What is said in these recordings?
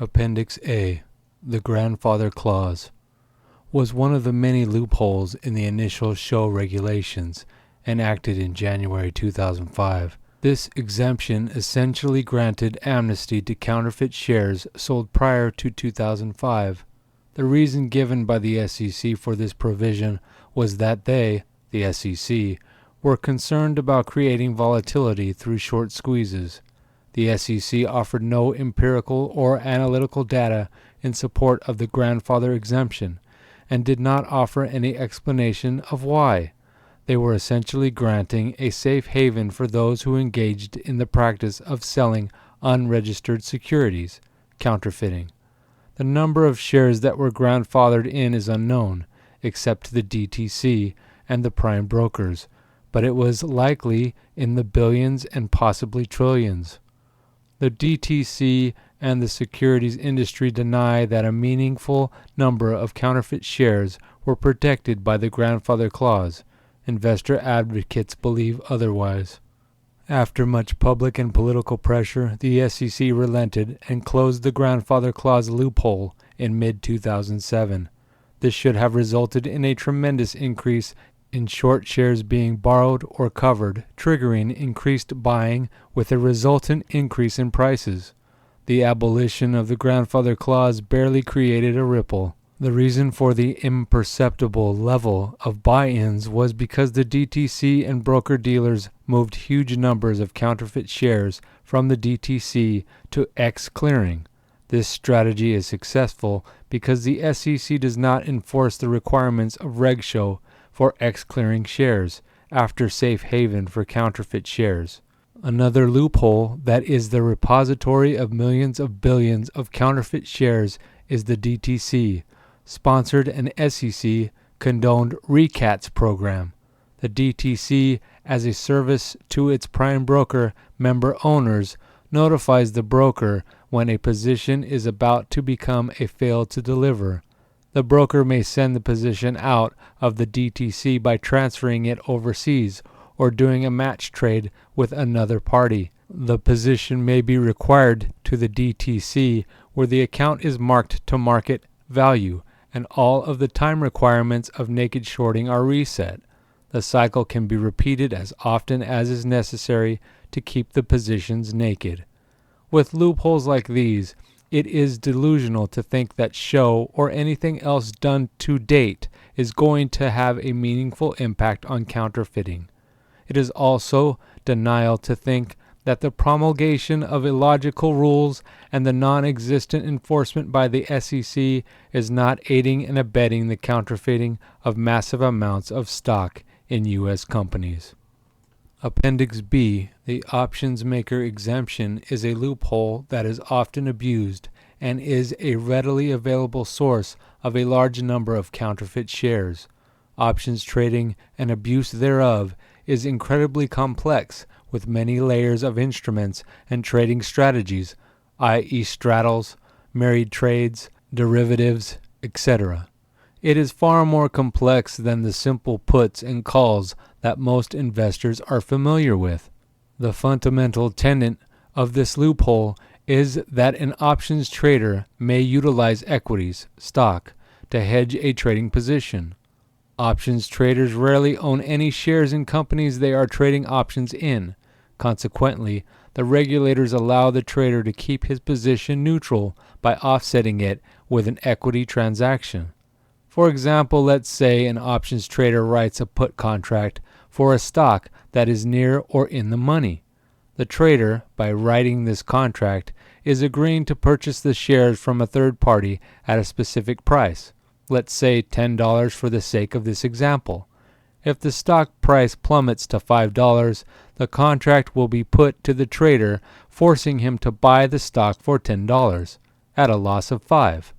Appendix A, the Grandfather Clause, was one of the many loopholes in the initial show regulations enacted in January 2005. This exemption essentially granted amnesty to counterfeit shares sold prior to 2005. The reason given by the SEC for this provision was that they, the SEC, were concerned about creating volatility through short squeezes. The SEC offered no empirical or analytical data in support of the grandfather exemption and did not offer any explanation of why. They were essentially granting a safe haven for those who engaged in the practice of selling unregistered securities, counterfeiting. The number of shares that were grandfathered in is unknown, except to the DTC and the prime brokers, but it was likely in the billions and possibly trillions. The DTC and the securities industry deny that a meaningful number of counterfeit shares were protected by the grandfather clause. Investor advocates believe otherwise. After much public and political pressure, the SEC relented and closed the grandfather clause loophole in mid-2007. This should have resulted in a tremendous increase in short shares being borrowed or covered, triggering increased buying with a resultant increase in prices. The abolition of the grandfather clause barely created a ripple. The reason for the imperceptible level of buy-ins was because the DTC and broker-dealers moved huge numbers of counterfeit shares from the DTC to X clearing. This strategy is successful because the SEC does not enforce the requirements of Reg Show for X clearing shares after safe haven for counterfeit shares. Another loophole that is the repository of millions of billions of counterfeit shares is the DTC, sponsored an SEC-condoned recats program. The DTC, as a service to its prime broker member owners, notifies the broker when a position is about to become a fail to deliver. The broker may send the position out of the DTC by transferring it overseas or doing a match trade with another party. The position may be required to the DTC where the account is marked to market value and all of the time requirements of naked shorting are reset. The cycle can be repeated as often as is necessary to keep the positions naked. With loopholes like these, it is delusional to think that show or anything else done to date is going to have a meaningful impact on counterfeiting. It is also denial to think that the promulgation of illogical rules and the non-existent enforcement by the SEC is not aiding and abetting the counterfeiting of massive amounts of stock in U.S. companies. Appendix B, the options maker exemption, is a loophole that is often abused and is a readily available source of a large number of counterfeit shares. Options trading and abuse thereof is incredibly complex, with many layers of instruments and trading strategies, i.e. straddles, married trades, derivatives, etc. It is far more complex than the simple puts and calls that most investors are familiar with. The fundamental tenet of this loophole is that an options trader may utilize equities, stock, to hedge a trading position. Options traders rarely own any shares in companies they are trading options in. Consequently, the regulators allow the trader to keep his position neutral by offsetting it with an equity transaction. For example, let's say an options trader writes a put contract for a stock that is near or in the money. The trader, by writing this contract, is agreeing to purchase the shares from a third party at a specific price. Let's say $10 for the sake of this example. If the stock price plummets to $5, the contract will be put to the trader, forcing him to buy the stock for $10 at a loss of $5.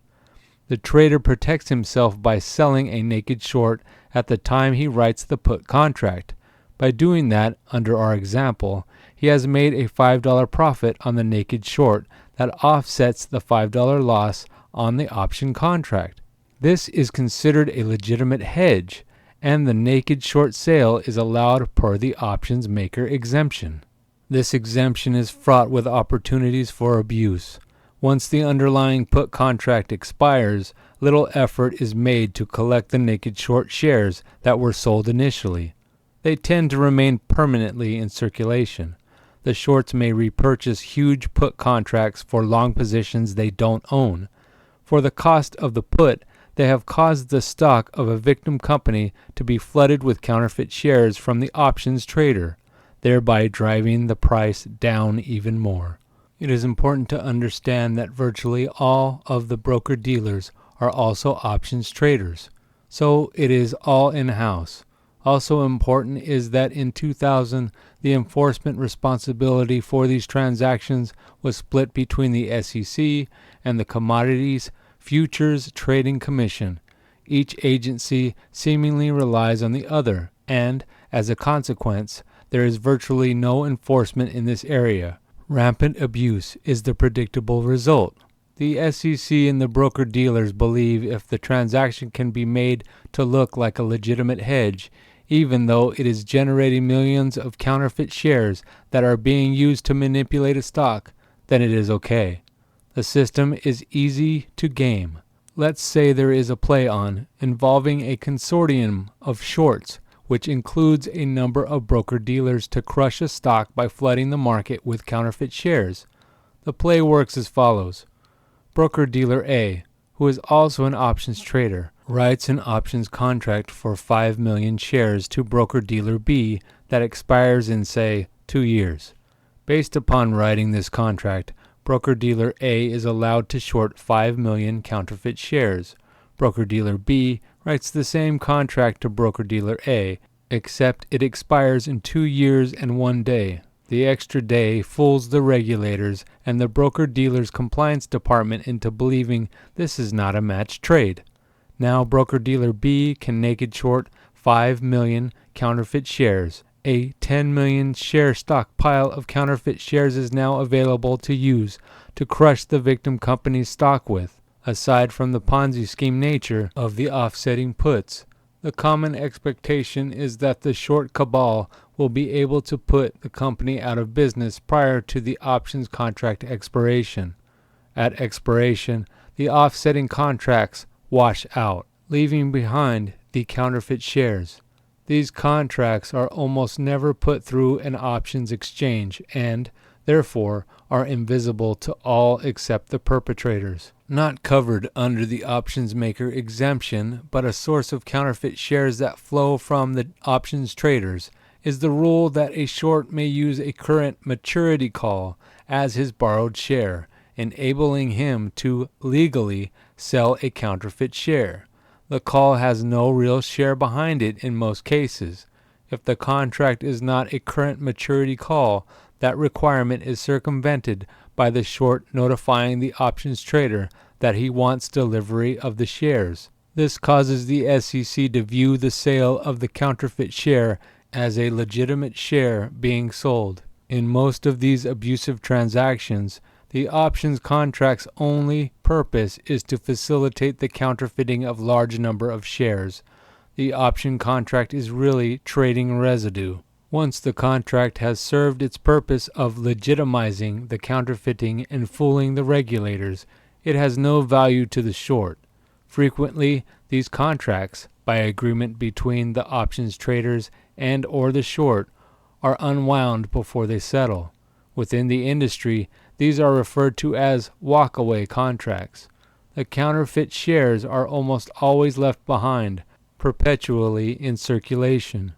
The trader protects himself by selling a naked short at the time he writes the put contract. By doing that, under our example, he has made a $5 profit on the naked short that offsets the $5 loss on the option contract. This is considered a legitimate hedge, and the naked short sale is allowed per the options maker exemption. This exemption is fraught with opportunities for abuse. Once the underlying put contract expires, little effort is made to collect the naked short shares that were sold initially. They tend to remain permanently in circulation. The shorts may repurchase huge put contracts for long positions they don't own. For the cost of the put, they have caused the stock of a victim company to be flooded with counterfeit shares from the options trader, thereby driving the price down even more. It is important to understand that virtually all of the broker-dealers are also options traders, so it is all in-house. Also important is that in 2000, the enforcement responsibility for these transactions was split between the SEC and the Commodities Futures Trading Commission. Each agency seemingly relies on the other, and, as a consequence, there is virtually no enforcement in this area. Rampant abuse is the predictable result. The SEC and the broker-dealers believe if the transaction can be made to look like a legitimate hedge, even though it is generating millions of counterfeit shares that are being used to manipulate a stock, then it is okay. The system is easy to game. Let's say there is a play on involving a consortium of shorts, which includes a number of broker-dealers to crush a stock by flooding the market with counterfeit shares. The play works as follows. Broker-dealer A, who is also an options trader, writes an options contract for 5 million shares to broker-dealer B that expires in, say, 2 years. Based upon writing this contract, broker-dealer A is allowed to short 5 million counterfeit shares. Broker-dealer B writes the same contract to broker-dealer A, except it expires in 2 years and 1 day. The extra day fools the regulators and the broker-dealer's compliance department into believing this is not a matched trade. Now broker-dealer B can naked short 5 million counterfeit shares. A 10 million share stockpile of counterfeit shares is now available to use to crush the victim company's stock with. Aside from the Ponzi scheme nature of the offsetting puts, the common expectation is that the short cabal will be able to put the company out of business prior to the options contract expiration. At expiration, the offsetting contracts wash out, leaving behind the counterfeit shares. These contracts are almost never put through an options exchange and, therefore, are invisible to all except the perpetrators. Not covered under the options maker exemption, but a source of counterfeit shares that flow from the options traders, is the rule that a short may use a current maturity call as his borrowed share, enabling him to legally sell a counterfeit share. The call has no real share behind it in most cases. If the contract is not a current maturity call, that requirement is circumvented by the short notifying the options trader that he wants delivery of the shares. This causes the SEC to view the sale of the counterfeit share as a legitimate share being sold. In most of these abusive transactions, the options contract's only purpose is to facilitate the counterfeiting of large number of shares. The option contract is really trading residue. Once the contract has served its purpose of legitimizing the counterfeiting and fooling the regulators, it has no value to the short. Frequently, these contracts, by agreement between the options traders and or the short, are unwound before they settle. Within the industry, these are referred to as walkaway contracts. The counterfeit shares are almost always left behind, perpetually in circulation.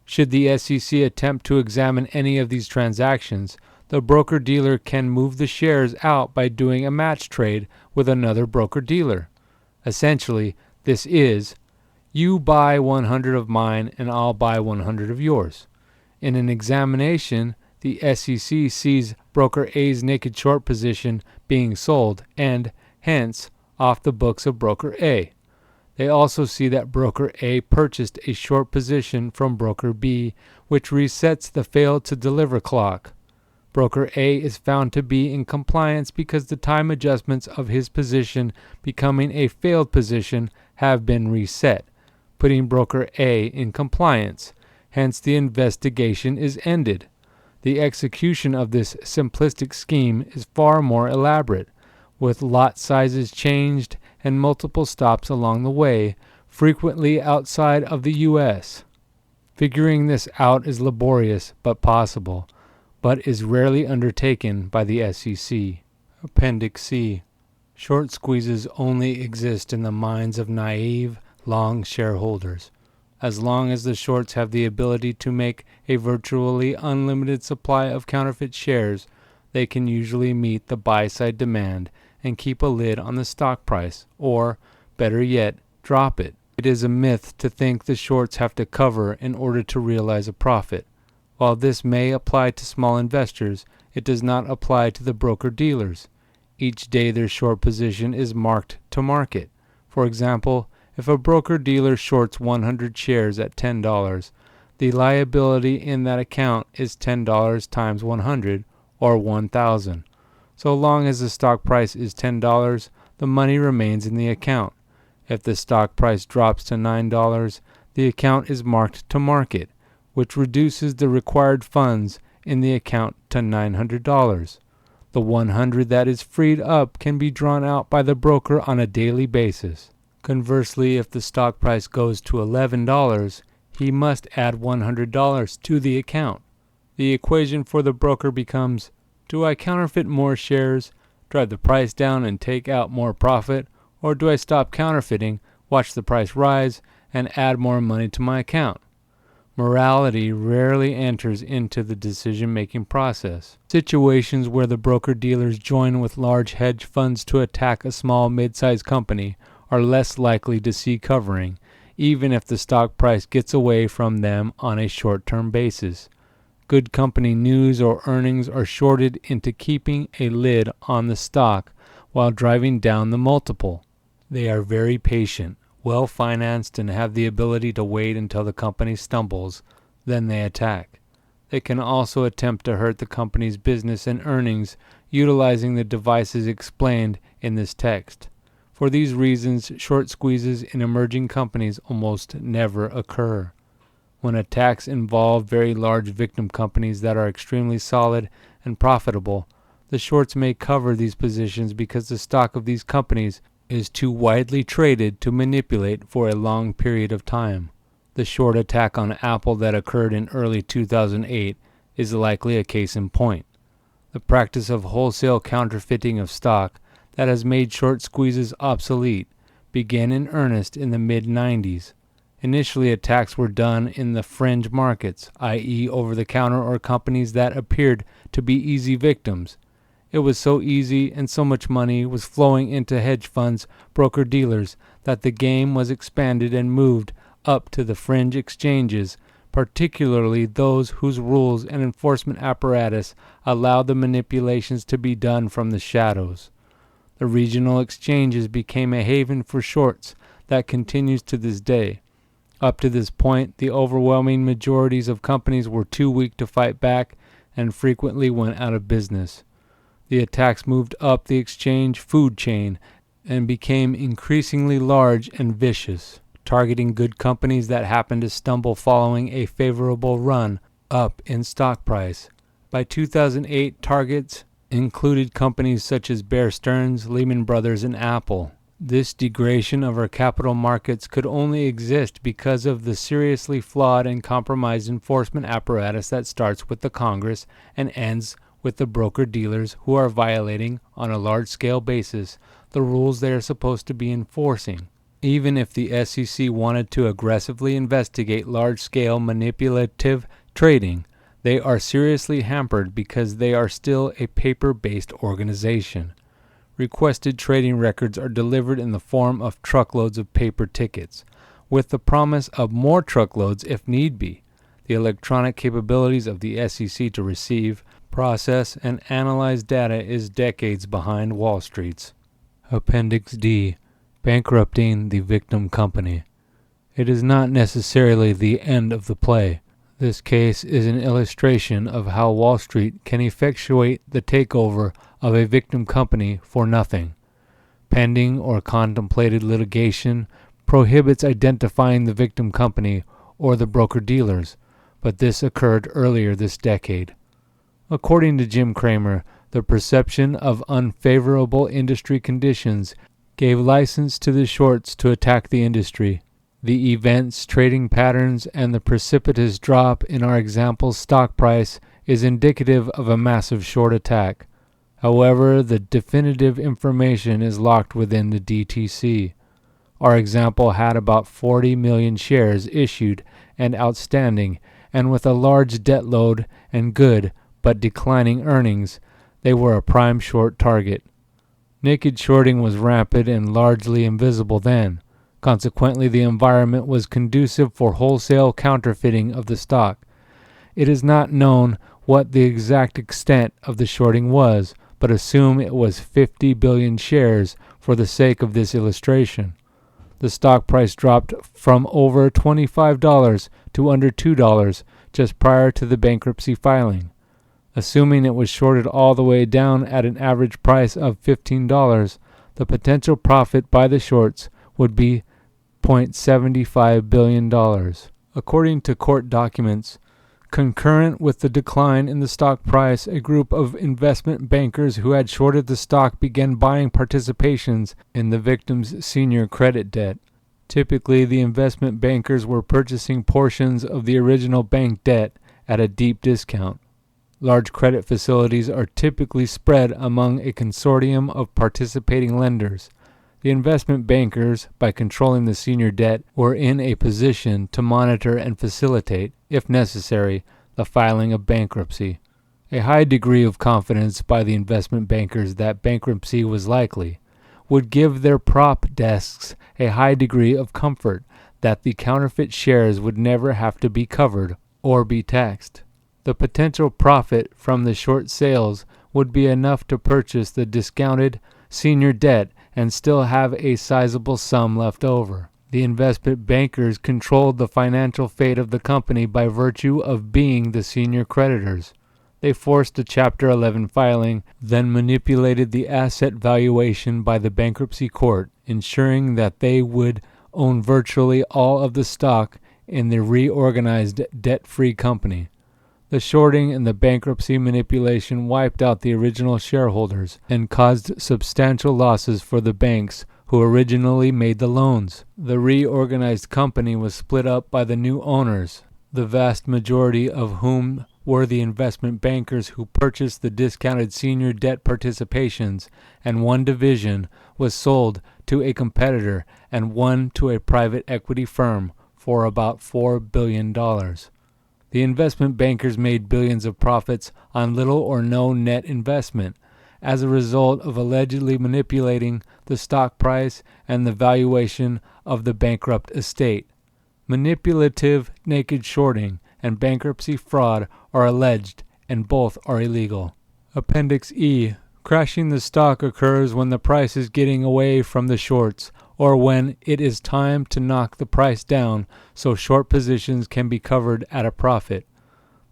Should the SEC attempt to examine any of these transactions, the broker-dealer can move the shares out by doing a match trade with another broker-dealer. Essentially, this is, you buy 100 of mine and I'll buy 100 of yours. In an examination, the SEC sees broker A's naked short position being sold and, hence, off the books of broker A. They also see that broker A purchased a short position from broker B, which resets the failed to deliver clock. Broker A is found to be in compliance because the time adjustments of his position becoming a failed position have been reset, putting broker A in compliance. Hence the investigation is ended. The execution of this simplistic scheme is far more elaborate. with lot sizes changed and multiple stops along the way, frequently outside of the U.S. Figuring this out is laborious but possible, but is rarely undertaken by the SEC. Appendix C. Short squeezes only exist in the minds of naive, long shareholders. As long as the shorts have the ability to make a virtually unlimited supply of counterfeit shares, they can usually meet the buy-side demand and keep a lid on the stock price, or, better yet, drop it. It is a myth to think the shorts have to cover in order to realize a profit. While this may apply to small investors, it does not apply to the broker-dealers. Each day their short position is marked to market. For example, if a broker-dealer shorts 100 shares at $10, the liability in that account is $10 times 100, or 1,000. So long as the stock price is $10, the money remains in the account. If the stock price drops to $9, the account is marked to market, which reduces the required funds in the account to $900. The 100 that is freed up can be drawn out by the broker on a daily basis. Conversely, if the stock price goes to $11, he must add $100 to the account. The equation for the broker becomes, do I counterfeit more shares, drive the price down and take out more profit, or do I stop counterfeiting, watch the price rise, and add more money to my account? Morality rarely enters into the decision-making process. Situations where the broker-dealers join with large hedge funds to attack a small mid-sized company are less likely to see covering, even if the stock price gets away from them on a short-term basis. Good company news or earnings are shorted into keeping a lid on the stock while driving down the multiple. They are very patient, well-financed, and have the ability to wait until the company stumbles, then they attack. They can also attempt to hurt the company's business and earnings utilizing the devices explained in this text. For these reasons, short squeezes in emerging companies almost never occur. When attacks involve very large victim companies that are extremely solid and profitable, the shorts may cover these positions because the stock of these companies is too widely traded to manipulate for a long period of time. The short attack on Apple that occurred in early 2008 is likely a case in point. The practice of wholesale counterfeiting of stock that has made short squeezes obsolete began in earnest in the mid-90s. Initially, attacks were done in the fringe markets, i.e. over-the-counter or companies that appeared to be easy victims. It was so easy and so much money was flowing into hedge funds, broker-dealers, that the game was expanded and moved up to the fringe exchanges, particularly those whose rules and enforcement apparatus allowed the manipulations to be done from the shadows. The regional exchanges became a haven for shorts that continues to this day. Up to this point, the overwhelming majorities of companies were too weak to fight back and frequently went out of business. The attacks moved up the exchange food chain and became increasingly large and vicious, targeting good companies that happened to stumble following a favorable run up in stock price. By 2008, targets included companies such as Bear Stearns, Lehman Brothers, and Apple. This degradation of our capital markets could only exist because of the seriously flawed and compromised enforcement apparatus that starts with the Congress and ends with the broker-dealers who are violating, on a large-scale basis, the rules they are supposed to be enforcing. Even if the SEC wanted to aggressively investigate large-scale manipulative trading, they are seriously hampered because they are still a paper-based organization. Requested trading records are delivered in the form of truckloads of paper tickets, with the promise of more truckloads if need be. The electronic capabilities of the SEC to receive, process, and analyze data is decades behind Wall Street's. Appendix D. Bankrupting the victim company. It is not necessarily the end of the play. This case is an illustration of how Wall Street can effectuate the takeover of a victim company for nothing. Pending or contemplated litigation prohibits identifying the victim company or the broker-dealers, but this occurred earlier this decade. According to Jim Cramer, The perception of unfavorable industry conditions gave license to the shorts to attack the industry. The events, trading patterns, and the precipitous drop in our example's stock price is indicative of a massive short attack. However, the definitive information is locked within the DTC. Our example had about 40 million shares issued and outstanding, and with a large debt load and good but declining earnings, they were a prime short target. Naked shorting was rampant and largely invisible then. Consequently, the environment was conducive for wholesale counterfeiting of the stock. It is not known what the exact extent of the shorting was, but assume it was 50 billion shares for the sake of this illustration. The stock price dropped from over $25 to under $2 just prior to the bankruptcy filing. Assuming it was shorted all the way down at an average price of $15, the potential profit by the shorts would be $0.75 billion. According to court documents, concurrent with the decline in the stock price, a group of investment bankers who had shorted the stock began buying participations in the victim's senior credit debt. Typically, the investment bankers were purchasing portions of the original bank debt at a deep discount. Large credit facilities are typically spread among a consortium of participating lenders. The investment bankers, by controlling the senior debt, were in a position to monitor and facilitate, if necessary, the filing of bankruptcy. A high degree of confidence by the investment bankers that bankruptcy was likely would give their prop desks a high degree of comfort that the counterfeit shares would never have to be covered or be taxed. The potential profit from the short sales would be enough to purchase the discounted senior debt and still have a sizable sum left over. The investment bankers controlled the financial fate of the company by virtue of being the senior creditors. They forced a Chapter 11 filing, then manipulated the asset valuation by the bankruptcy court, ensuring that they would own virtually all of the stock in the reorganized debt-free company. The shorting and the bankruptcy manipulation wiped out the original shareholders and caused substantial losses for the banks who originally made the loans. The reorganized company was split up by the new owners, the vast majority of whom were the investment bankers who purchased the discounted senior debt participations, and one division was sold to a competitor and one to a private equity firm for about $4 billion. The investment bankers made billions of profits on little or no net investment as a result of allegedly manipulating the stock price and the valuation of the bankrupt estate. Manipulative naked shorting and bankruptcy fraud are alleged, and both are illegal. Appendix E. Crashing the stock occurs when the price is getting away from the shorts, or when it is time to knock the price down so short positions can be covered at a profit.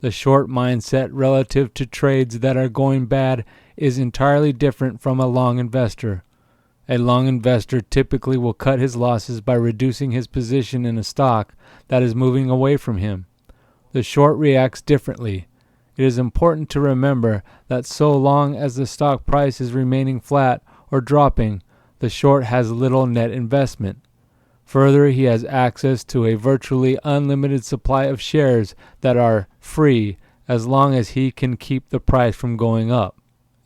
The short mindset relative to trades that are going bad is entirely different from a long investor. A long investor typically will cut his losses by reducing his position in a stock that is moving away from him. The short reacts differently. It is important to remember that so long as the stock price is remaining flat or dropping, the short has little net investment. Further, he has access to a virtually unlimited supply of shares that are free as long as he can keep the price from going up.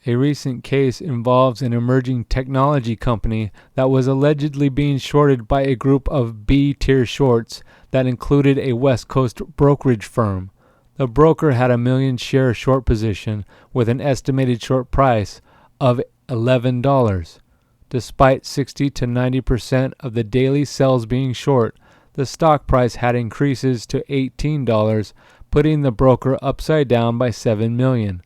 A recent case involves an emerging technology company that was allegedly being shorted by a group of B-tier shorts that included a West Coast brokerage firm. The broker had a 1 million share short position with an estimated short price of $11. Despite 60 to 90% of the daily sales being short, the stock price had increases to $18, putting the broker upside down by $7 million.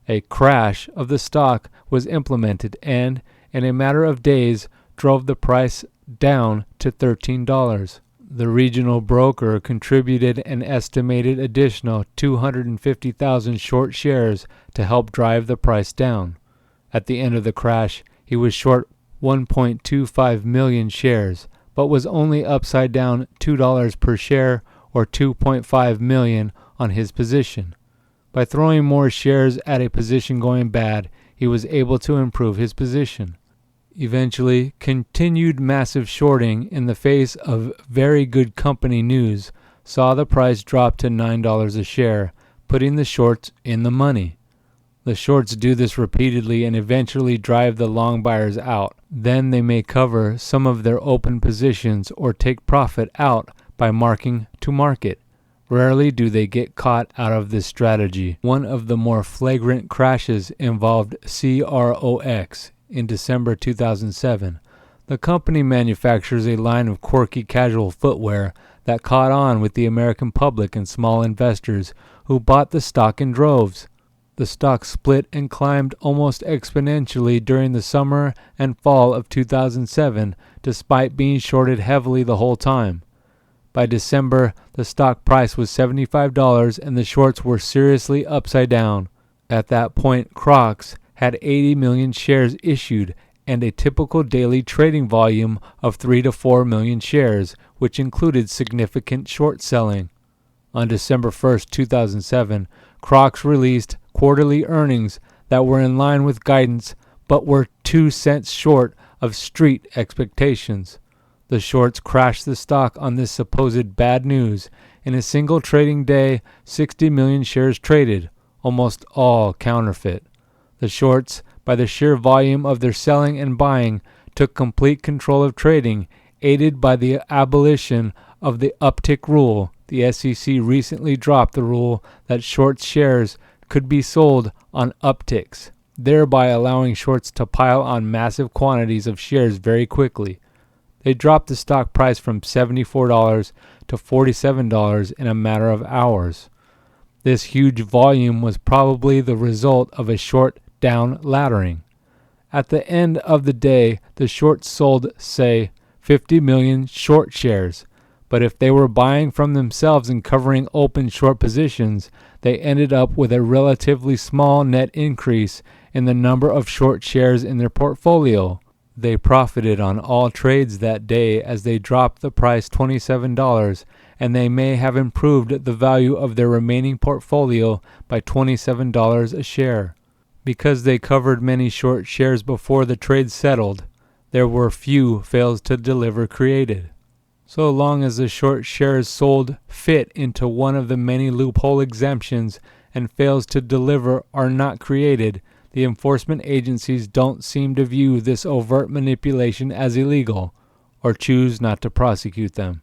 A crash of the stock was implemented and, in a matter of days, drove the price down to $13. The regional broker contributed an estimated additional 250,000 short shares to help drive the price down. At the end of the crash, he was short 1.25 million shares, but was only upside down $2 per share or 2.5 million on his position. By throwing more shares at a position going bad, he was able to improve his position. Eventually, continued massive shorting in the face of very good company news saw the price drop to $9 a share, putting the shorts in the money. The shorts do this repeatedly and eventually drive the long buyers out. Then they may cover some of their open positions or take profit out by marking to market. Rarely do they get caught out of this strategy. One of the more flagrant crashes involved CROX in December 2007. The company manufactures a line of quirky casual footwear that caught on with the American public and small investors who bought the stock in droves. The stock split and climbed almost exponentially during the summer and fall of 2007, despite being shorted heavily the whole time. By December, the stock price was $75 and the shorts were seriously upside down. At that point, Crocs had 80 million shares issued and a typical daily trading volume of 3 to 4 million shares, which included significant short selling. On December 1st, 2007, Crocs released quarterly earnings that were in line with guidance but were 2 cents short of street expectations. The shorts crashed the stock on this supposed bad news. In a single trading day, 60 million shares traded, almost all counterfeit. The shorts, by the sheer volume of their selling and buying, took complete control of trading, aided by the abolition of the uptick rule. The SEC recently dropped the rule that short shares could be sold on upticks, thereby allowing shorts to pile on massive quantities of shares very quickly. They dropped the stock price from $74 to $47 in a matter of hours. This huge volume was probably the result of a short down laddering. At the end of the day, the shorts sold, say, 50 million short shares, but if they were buying from themselves and covering open short positions, they ended up with a relatively small net increase in the number of short shares in their portfolio. They profited on all trades that day as they dropped the price $27, and they may have improved the value of their remaining portfolio by $27 a share. Because they covered many short shares before the trade settled, there were few fails to deliver created. So long as the short shares sold fit into one of the many loophole exemptions and fails to deliver are not created, the enforcement agencies don't seem to view this overt manipulation as illegal, or choose not to prosecute them.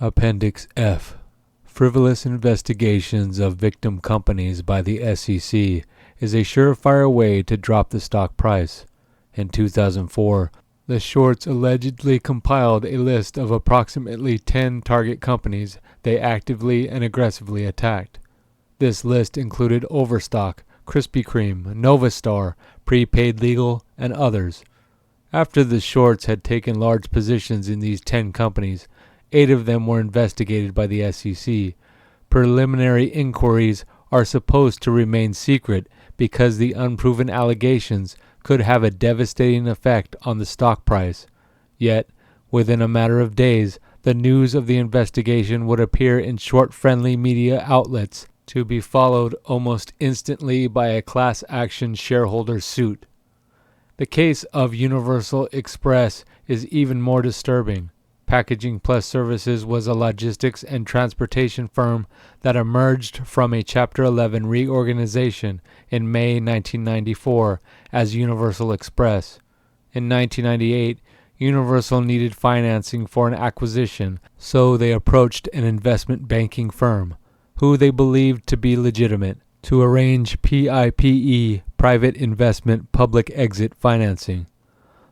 Appendix F. Frivolous investigations of victim companies by the SEC is a surefire way to drop the stock price. In 2004, the shorts allegedly compiled a list of approximately 10 target companies they actively and aggressively attacked. This list included Overstock, Krispy Kreme, Novastar, Prepaid Legal, and others. After the shorts had taken large positions in these 10 companies, 8 of them were investigated by the SEC. Preliminary inquiries are supposed to remain secret because the unproven allegations could have a devastating effect on the stock price. Yet, within a matter of days, the news of the investigation would appear in short-friendly media outlets, to be followed almost instantly by a class action shareholder suit. The case of Universal Express is even more disturbing. Packaging Plus Services was a logistics and transportation firm that emerged from a Chapter 11 reorganization in May 1994 as Universal Express. In 1998, Universal needed financing for an acquisition, so they approached an investment banking firm, who they believed to be legitimate, to arrange PIPE, private investment public exit financing.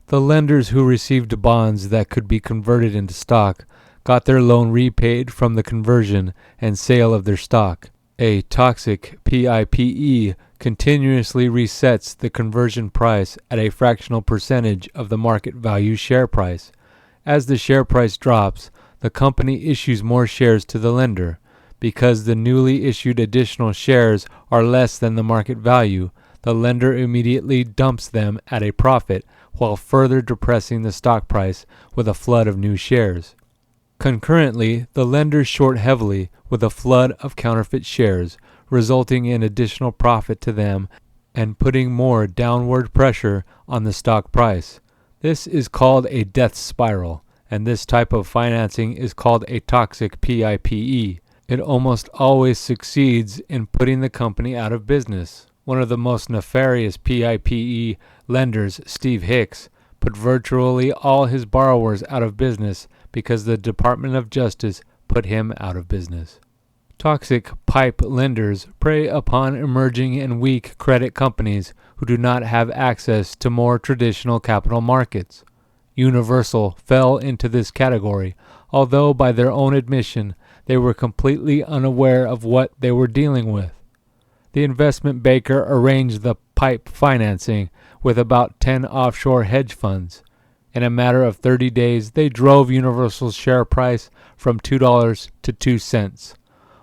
The lenders who received bonds that could be converted into stock got their loan repaid from the conversion and sale of their stock. A toxic PIPE continuously resets the conversion price at a fractional percentage of the market value share price. As the share price drops, the company issues more shares to the lender. Because the newly issued additional shares are less than the market value, the lender immediately dumps them at a profit while further depressing the stock price with a flood of new shares. Concurrently, the lenders short heavily with a flood of counterfeit shares, resulting in additional profit to them and putting more downward pressure on the stock price. This is called a death spiral, and this type of financing is called a toxic PIPE. It almost always succeeds in putting the company out of business. One of the most nefarious PIPE lenders, Steve Hicks, put virtually all his borrowers out of business because the Department of Justice put him out of business. Toxic pipe lenders prey upon emerging and weak credit companies who do not have access to more traditional capital markets. Universal fell into this category, although by their own admission, they were completely unaware of what they were dealing with. The investment banker arranged the pipe financing with about 10 offshore hedge funds. In a matter of 30 days, they drove Universal's share price from $2 to 2 cents.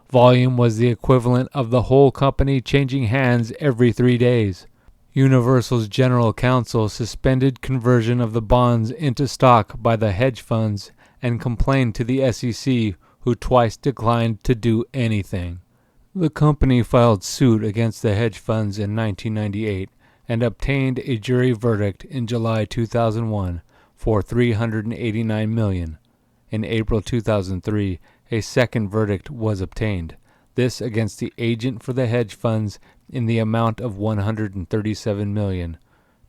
Volume was the equivalent of the whole company changing hands every 3 days. Universal's general counsel suspended conversion of the bonds into stock by the hedge funds and complained to the SEC, who twice declined to do anything. The company filed suit against the hedge funds in 1998 and obtained a jury verdict in July 2001 for $389 million. In April 2003, a second verdict was obtained, this against the agent for the hedge funds in the amount of $137 million.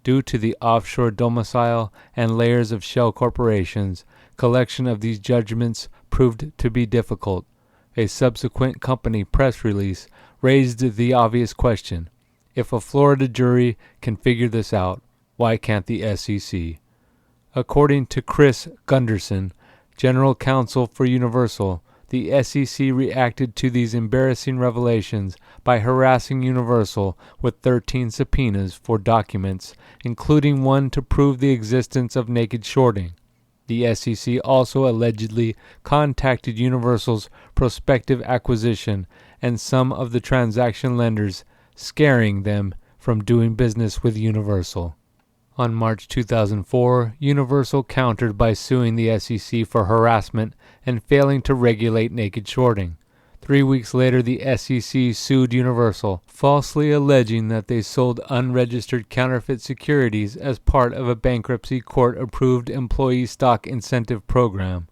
Due to the offshore domicile and layers of shell corporations, collection of these judgments proved to be difficult. A subsequent company press release raised the obvious question: if a Florida jury can figure this out, why can't the SEC? According to Chris Gunderson, general counsel for Universal, the SEC reacted to these embarrassing revelations by harassing Universal with 13 subpoenas for documents, including one to prove the existence of naked shorting. The SEC also allegedly contacted Universal's prospective acquisition and some of the transaction lenders, scaring them from doing business with Universal. On March 2004, Universal countered by suing the SEC for harassment and failing to regulate naked shorting. 3 weeks later, the SEC sued Universal, falsely alleging that they sold unregistered counterfeit securities as part of a bankruptcy court-approved employee stock incentive program.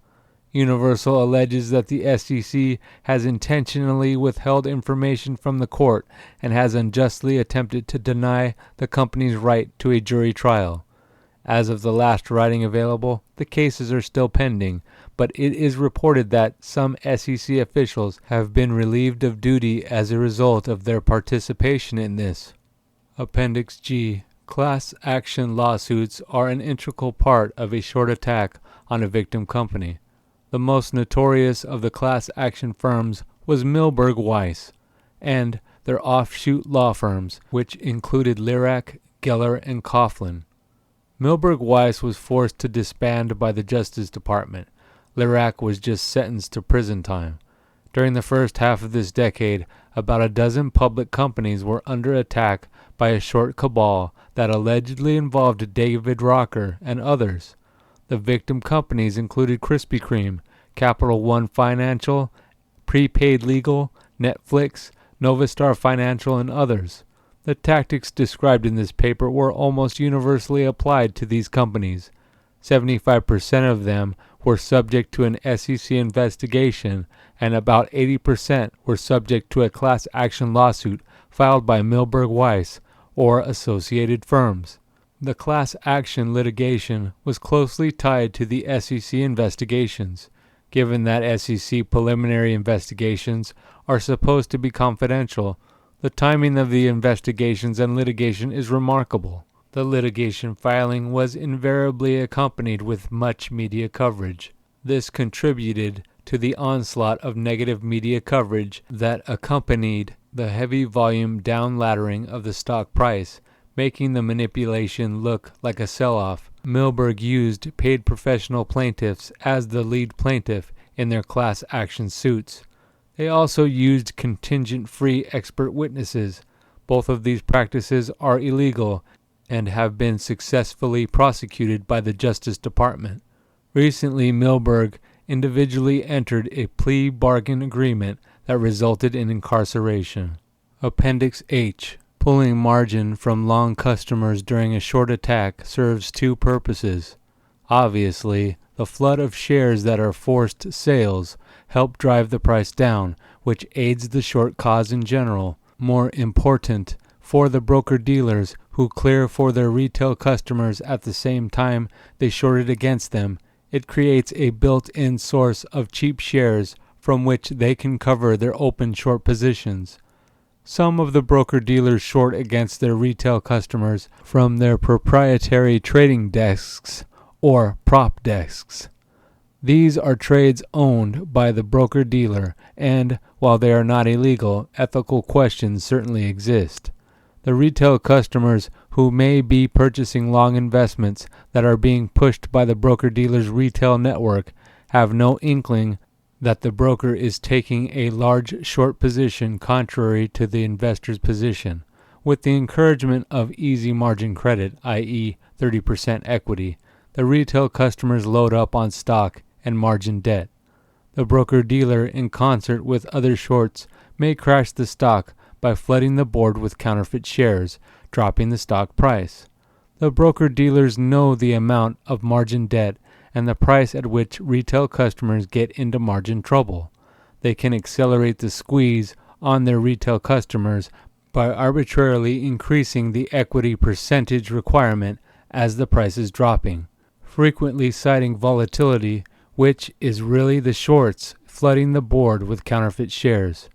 Universal alleges that the SEC has intentionally withheld information from the court and has unjustly attempted to deny the company's right to a jury trial. As of the last writing available, the cases are still pending, but it is reported that some SEC officials have been relieved of duty as a result of their participation in this. Appendix G. Class action lawsuits are an integral part of a short attack on a victim company. The most notorious of the class action firms was Milberg Weiss and their offshoot law firms, which included Lirac, Geller, and Coughlin. Milberg Weiss was forced to disband by the Justice Department. Lirac was just sentenced to prison time. During the first half of this decade, about a dozen public companies were under attack by a short cabal that allegedly involved David Rocker and others. The victim companies included Krispy Kreme, Capital One Financial, Prepaid Legal, Netflix, Novastar Financial, and others. The tactics described in this paper were almost universally applied to these companies. 75% of them were subject to an SEC investigation, and about 80% were subject to a class action lawsuit filed by Milberg Weiss or associated firms. The class action litigation was closely tied to the SEC investigations. Given that SEC preliminary investigations are supposed to be confidential, the timing of the investigations and litigation is remarkable. The litigation filing was invariably accompanied with much media coverage. This contributed to the onslaught of negative media coverage that accompanied the heavy volume downladdering of the stock price, making the manipulation look like a sell-off. Milberg used paid professional plaintiffs as the lead plaintiff in their class action suits. They also used contingent-free expert witnesses. Both of these practices are illegal and have been successfully prosecuted by the Justice Department. Recently, Milberg individually entered a plea bargain agreement that resulted in incarceration. Appendix H. Pulling margin from long customers during a short attack serves two purposes. Obviously, the flood of shares that are forced sales help drive the price down, which aids the short cause in general. More important, for the broker-dealers who clear for their retail customers at the same time they shorted against them, it creates a built-in source of cheap shares from which they can cover their open short positions. Some of the broker-dealers short against their retail customers from their proprietary trading desks or prop desks. These are trades owned by the broker-dealer, and, while they are not illegal, ethical questions certainly exist. The retail customers who may be purchasing long investments that are being pushed by the broker-dealer's retail network have no inkling that the broker is taking a large short position contrary to the investor's position. With the encouragement of easy margin credit, i.e. 30% equity, the retail customers load up on stock and margin debt. The broker-dealer, in concert with other shorts, may crash the stock by flooding the board with counterfeit shares, dropping the stock price. The broker-dealers know the amount of margin debt and the price at which retail customers get into margin trouble. They can accelerate the squeeze on their retail customers by arbitrarily increasing the equity percentage requirement as the price is dropping, frequently citing volatility, which is really the shorts flooding the board with counterfeit shares.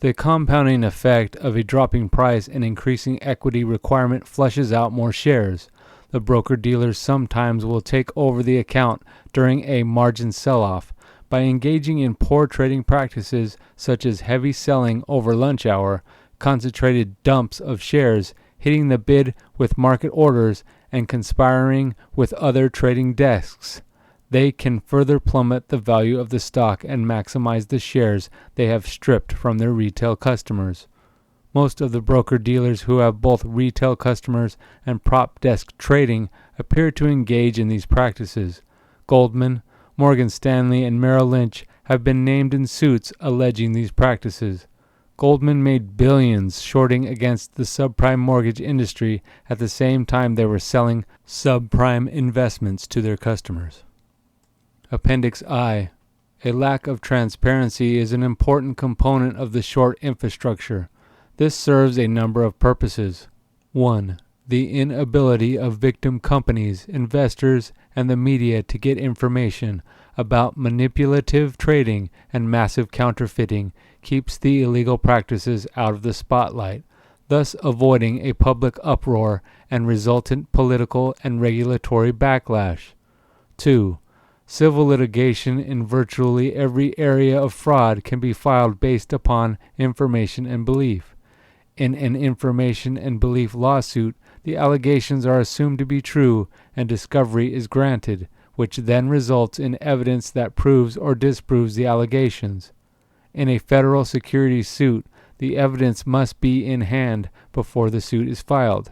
The compounding effect of a dropping price and increasing equity requirement flushes out more shares. The broker-dealers sometimes will take over the account during a margin sell-off by engaging in poor trading practices such as heavy selling over lunch hour, concentrated dumps of shares, hitting the bid with market orders, and conspiring with other trading desks. They can further plummet the value of the stock and maximize the shares they have stripped from their retail customers. Most of the broker-dealers who have both retail customers and prop desk trading appear to engage in these practices. Goldman, Morgan Stanley, and Merrill Lynch have been named in suits alleging these practices. Goldman made billions shorting against the subprime mortgage industry at the same time they were selling subprime investments to their customers. Appendix I. A lack of transparency is an important component of the short infrastructure. This serves a number of purposes. 1. The inability of victim companies, investors, and the media to get information about manipulative trading and massive counterfeiting keeps the illegal practices out of the spotlight, thus avoiding a public uproar and resultant political and regulatory backlash. 2. Civil litigation in virtually every area of fraud can be filed based upon information and belief. In an information and belief lawsuit, the allegations are assumed to be true and discovery is granted, which then results in evidence that proves or disproves the allegations. In a federal securities suit, the evidence must be in hand before the suit is filed.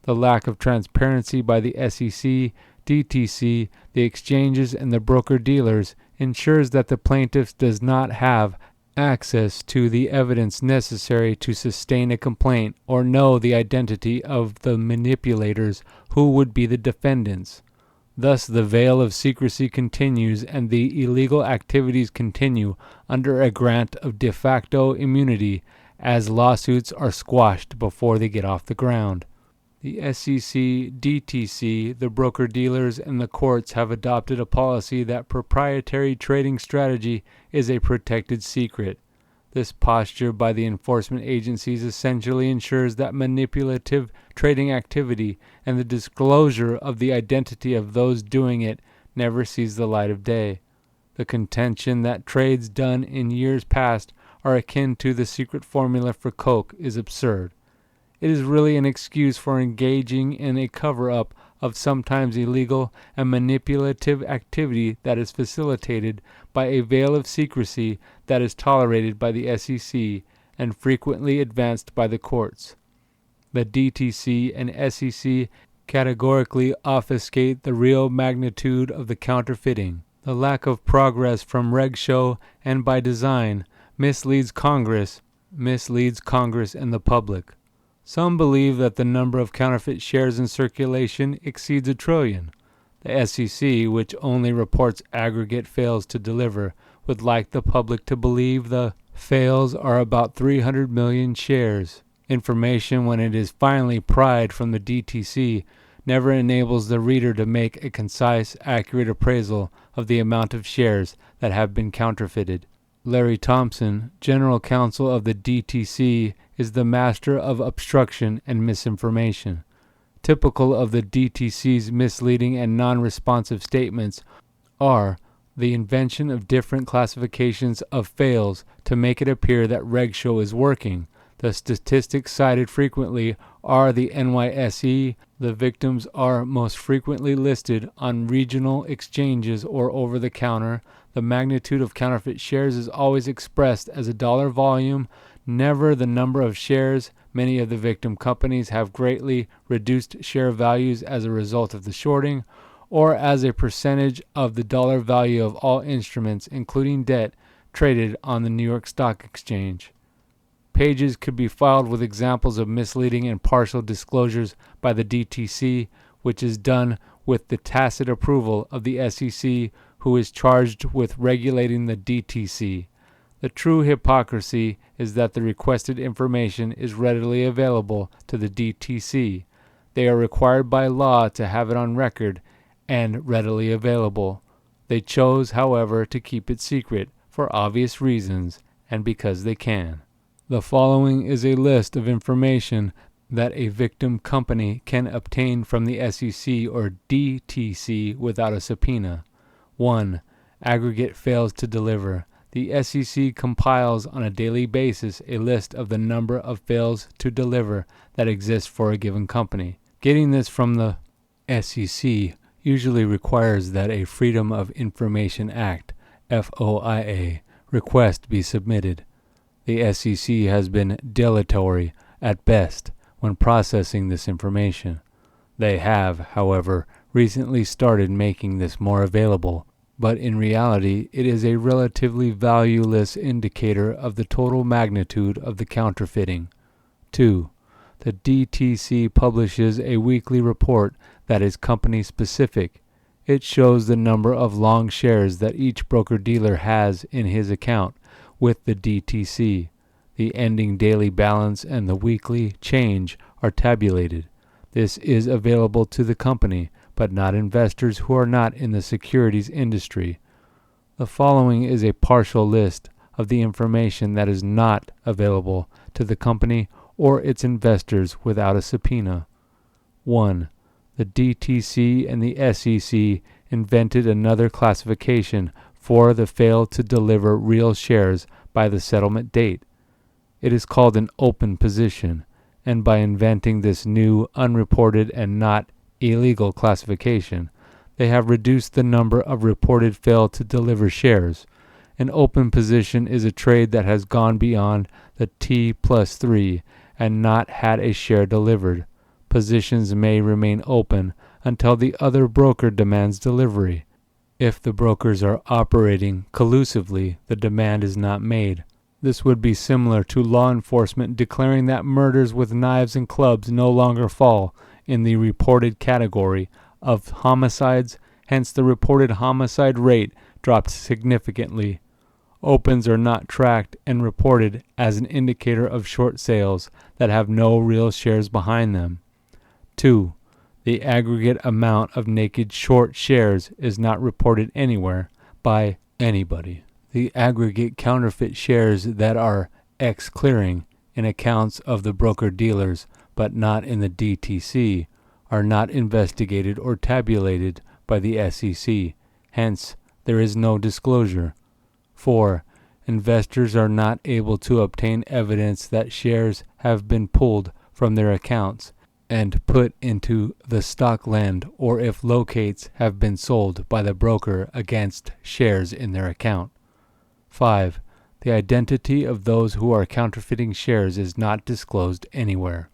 The lack of transparency by the SEC, DTC, the exchanges, and the broker-dealers ensures that the plaintiff does not have access to the evidence necessary to sustain a complaint or know the identity of the manipulators who would be the defendants. Thus, the veil of secrecy continues and the illegal activities continue under a grant of de facto immunity as lawsuits are squashed before they get off the ground. The SEC, DTC, the broker-dealers, and the courts have adopted a policy that proprietary trading strategy is a protected secret. This posture by the enforcement agencies essentially ensures that manipulative trading activity and the disclosure of the identity of those doing it never sees the light of day. The contention that trades done in years past are akin to the secret formula for Coke is absurd. It is really an excuse for engaging in a cover-up of sometimes illegal and manipulative activity that is facilitated by a veil of secrecy that is tolerated by the SEC and frequently advanced by the courts. The DTC and SEC categorically obfuscate the real magnitude of the counterfeiting. The lack of progress from Reg Show and by design misleads Congress and the public. Some believe that the number of counterfeit shares in circulation exceeds 1 trillion. The SEC, which only reports aggregate fails to deliver, would like the public to believe the fails are about 300 million shares. Information, when it is finally pried from the DTC, never enables the reader to make a concise, accurate appraisal of the amount of shares that have been counterfeited. Larry Thompson, General Counsel of the DTC, is the master of obstruction and misinformation. Typical of the DTC's misleading and non-responsive statements are the invention of different classifications of fails to make it appear that RegShow is working. The statistics cited frequently are the NYSE. The victims are most frequently listed on regional exchanges or over-the-counter. The magnitude of counterfeit shares is always expressed as a dollar volume, never the number of shares. Many of the victim companies have greatly reduced share values as a result of the shorting, or as a percentage of the dollar value of all instruments, including debt, traded on the New York Stock Exchange. Pages could be filed with examples of misleading and partial disclosures by the DTC, which is done with the tacit approval of the SEC, who is charged with regulating the DTC. The true hypocrisy is that the requested information is readily available to the DTC. They are required by law to have it on record and readily available. They chose, however, to keep it secret for obvious reasons and because they can. The following is a list of information that a victim company can obtain from the SEC or DTC without a subpoena. 1. Aggregate fails to deliver. The SEC compiles on a daily basis a list of the number of fails to deliver that exist for a given company. Getting this from the SEC usually requires that a Freedom of Information Act, FOIA, request be submitted. The SEC has been dilatory at best when processing this information. They have, however, recently started making this more available, but in reality it is a relatively valueless indicator of the total magnitude of the counterfeiting. 2. The DTC publishes a weekly report that is company-specific. It shows the number of long shares that each broker-dealer has in his account with the DTC. The ending daily balance and the weekly change are tabulated. This is available to the company, but not investors who are not in the securities industry. The following is a partial list of the information that is not available to the company or its investors without a subpoena. 1. The DTC and the SEC invented another classification for the fail to deliver real shares by the settlement date. It is called an open position, and by inventing this new, unreported, and not illegal classification, they have reduced the number of reported fail to deliver shares. An open position is a trade that has gone beyond the T+3 and not had a share delivered. Positions may remain open until the other broker demands delivery. If the brokers are operating collusively, the demand is not made. This would be similar to law enforcement declaring that murders with knives and clubs no longer fall in the reported category of homicides, hence the reported homicide rate dropped significantly. Opens are not tracked and reported as an indicator of short sales that have no real shares behind them. 2. The aggregate amount of naked short shares is not reported anywhere by anybody. The aggregate counterfeit shares that are ex-clearing in accounts of the broker-dealers but not in the DTC are not investigated or tabulated by the SEC. Hence, there is no disclosure. 4. Investors are not able to obtain evidence that shares have been pulled from their accounts and put into the stock land, or if locates have been sold by the broker against shares in their account. 5. The identity of those who are counterfeiting shares is not disclosed anywhere.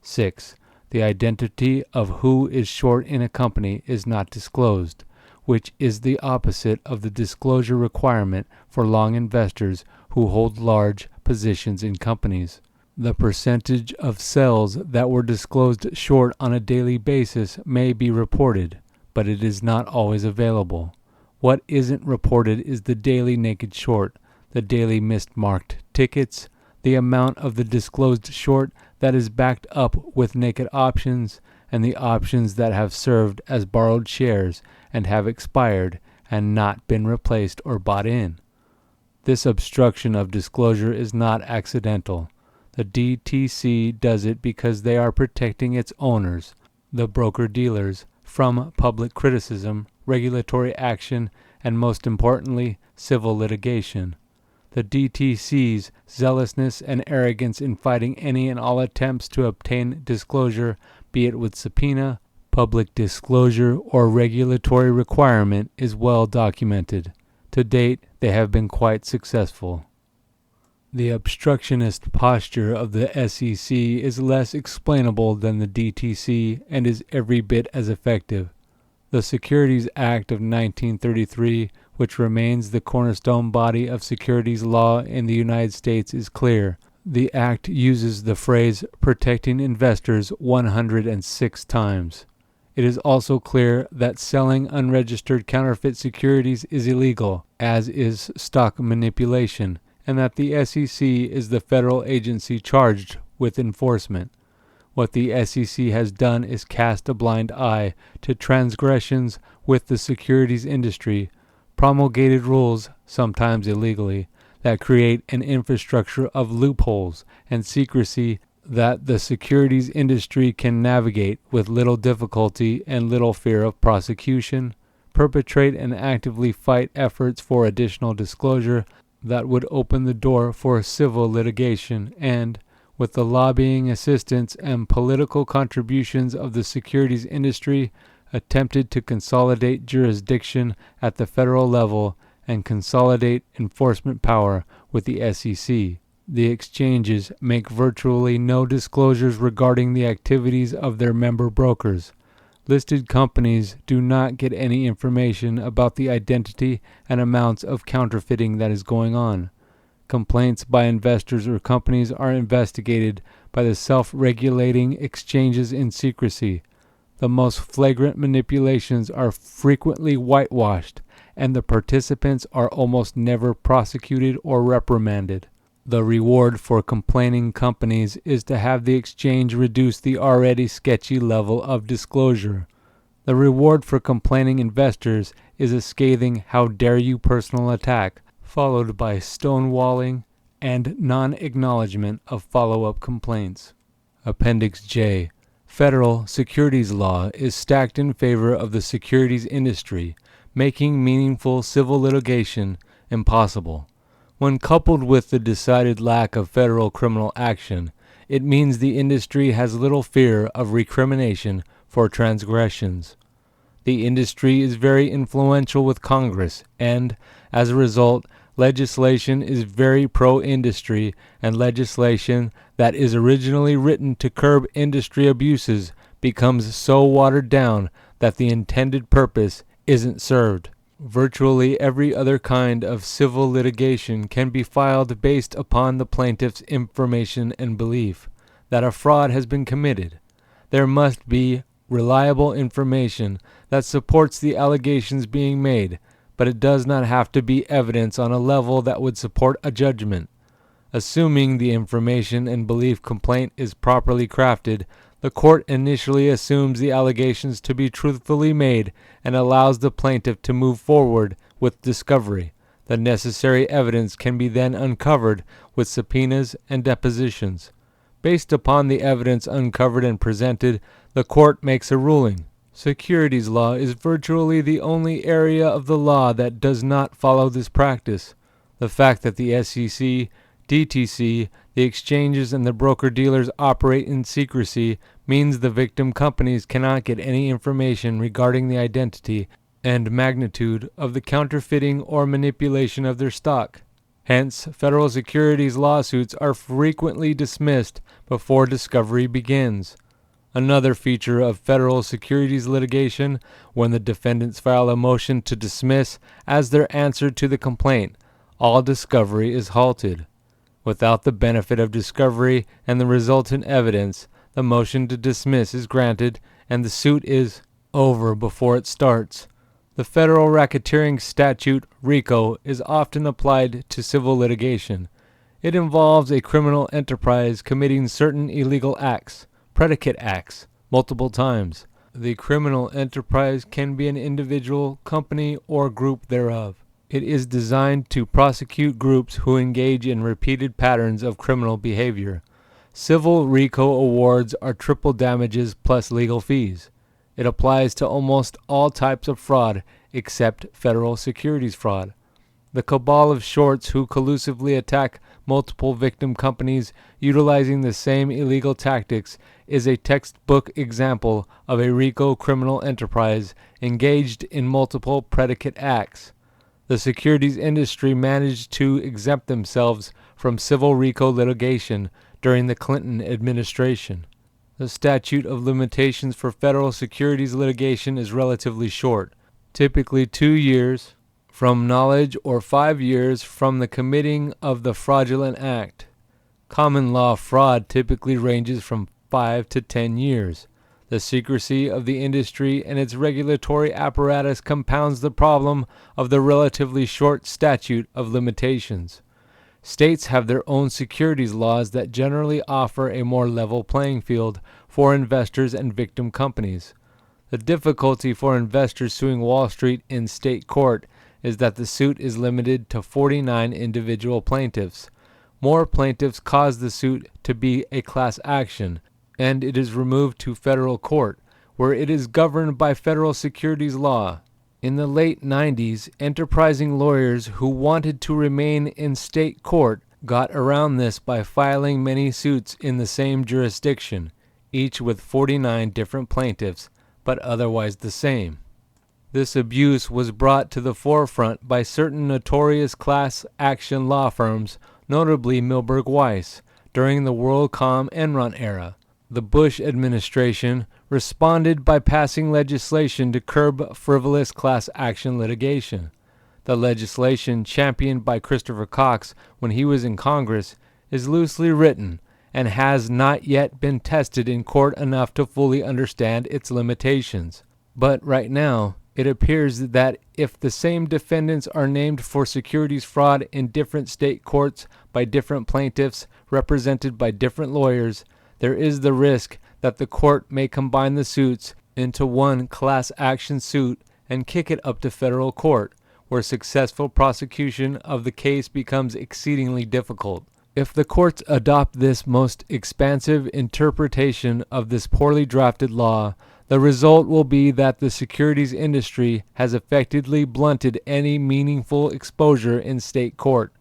6. The identity of who is short in a company is not disclosed, which is the opposite of the disclosure requirement for long investors who hold large positions in companies. The percentage of sells that were disclosed short on a daily basis may be reported, but it is not always available. What isn't reported is the daily naked short, the daily mismarked tickets, the amount of the disclosed short that is backed up with naked options, and the options that have served as borrowed shares and have expired and not been replaced or bought in. This obstruction of disclosure is not accidental. The DTC does it because they are protecting its owners, the broker-dealers, from public criticism, regulatory action, and most importantly, civil litigation. The DTC's zealousness and arrogance in fighting any and all attempts to obtain disclosure, be it with subpoena, public disclosure, or regulatory requirement, is well documented. To date, they have been quite successful. The obstructionist posture of the SEC is less explainable than the DTC and is every bit as effective. The Securities Act of 1933, which remains the cornerstone body of securities law in the United States, is clear. The Act uses the phrase protecting investors 106 times. It is also clear that selling unregistered counterfeit securities is illegal, as is stock manipulation, and that the SEC is the federal agency charged with enforcement. What the SEC has done is cast a blind eye to transgressions with the securities industry, promulgated rules, sometimes illegally, that create an infrastructure of loopholes and secrecy that the securities industry can navigate with little difficulty and little fear of prosecution, perpetrate and actively fight efforts for additional disclosure that would open the door for civil litigation, and, with the lobbying assistance and political contributions of the securities industry, attempted to consolidate jurisdiction at the federal level and consolidate enforcement power with the SEC. The exchanges make virtually no disclosures regarding the activities of their member brokers. Listed companies do not get any information about the identity and amounts of counterfeiting that is going on. Complaints by investors or companies are investigated by the self-regulating exchanges in secrecy. The most flagrant manipulations are frequently whitewashed, and the participants are almost never prosecuted or reprimanded. The reward for complaining companies is to have the exchange reduce the already sketchy level of disclosure. The reward for complaining investors is a scathing "how dare you" personal attack, followed by stonewalling and non-acknowledgement of follow-up complaints. Appendix J. Federal securities law is stacked in favor of the securities industry, making meaningful civil litigation impossible. When coupled with the decided lack of federal criminal action, it means the industry has little fear of recrimination for transgressions. The industry is very influential with Congress, and, as a result, legislation is very pro-industry, and legislation that is originally written to curb industry abuses becomes so watered down that the intended purpose isn't served. Virtually every other kind of civil litigation can be filed based upon the plaintiff's information and belief that a fraud has been committed. There must be reliable information that supports the allegations being made, but it does not have to be evidence on a level that would support a judgment. Assuming the information and belief complaint is properly crafted, the court initially assumes the allegations to be truthfully made and allows the plaintiff to move forward with discovery. The necessary evidence can be then uncovered with subpoenas and depositions. Based upon the evidence uncovered and presented, the court makes a ruling. Securities law is virtually the only area of the law that does not follow this practice. The fact that the SEC, DTC, the exchanges, and the broker-dealers operate in secrecy means the victim companies cannot get any information regarding the identity and magnitude of the counterfeiting or manipulation of their stock. Hence, federal securities lawsuits are frequently dismissed before discovery begins. Another feature of federal securities litigation, when the defendants file a motion to dismiss as their answer to the complaint, all discovery is halted. Without the benefit of discovery and the resultant evidence, the motion to dismiss is granted and the suit is over before it starts. The federal racketeering statute, RICO, is often applied to civil litigation. It involves a criminal enterprise committing certain illegal acts, predicate acts, multiple times. The criminal enterprise can be an individual, company, or group thereof. It is designed to prosecute groups who engage in repeated patterns of criminal behavior. Civil RICO awards are triple damages plus legal fees. It applies to almost all types of fraud except federal securities fraud. The cabal of shorts who collusively attack multiple victim companies utilizing the same illegal tactics is a textbook example of a RICO criminal enterprise engaged in multiple predicate acts. The securities industry managed to exempt themselves from civil RICO litigation during the Clinton administration. The statute of limitations for federal securities litigation is relatively short, typically 2 years from knowledge or 5 years from the committing of the fraudulent act. Common law fraud typically ranges from 5 to 10 years. The secrecy of the industry and its regulatory apparatus compounds the problem of the relatively short statute of limitations. States have their own securities laws that generally offer a more level playing field for investors and victim companies. The difficulty for investors suing Wall Street in state court is that the suit is limited to 49 individual plaintiffs. More plaintiffs cause the suit to be a class action, and it is removed to federal court, where it is governed by federal securities law. In the late 90s, enterprising lawyers who wanted to remain in state court got around this by filing many suits in the same jurisdiction, each with 49 different plaintiffs, but otherwise the same. This abuse was brought to the forefront by certain notorious class action law firms, notably Milberg Weiss, during the WorldCom Enron era. The Bush administration responded by passing legislation to curb frivolous class action litigation. The legislation, championed by Christopher Cox when he was in Congress, is loosely written and has not yet been tested in court enough to fully understand its limitations. But right now, it appears that if the same defendants are named for securities fraud in different state courts by different plaintiffs represented by different lawyers, there is the risk that the court may combine the suits into one class action suit and kick it up to federal court, where successful prosecution of the case becomes exceedingly difficult. If the courts adopt this most expansive interpretation of this poorly drafted law, the result will be that the securities industry has effectively blunted any meaningful exposure in state court.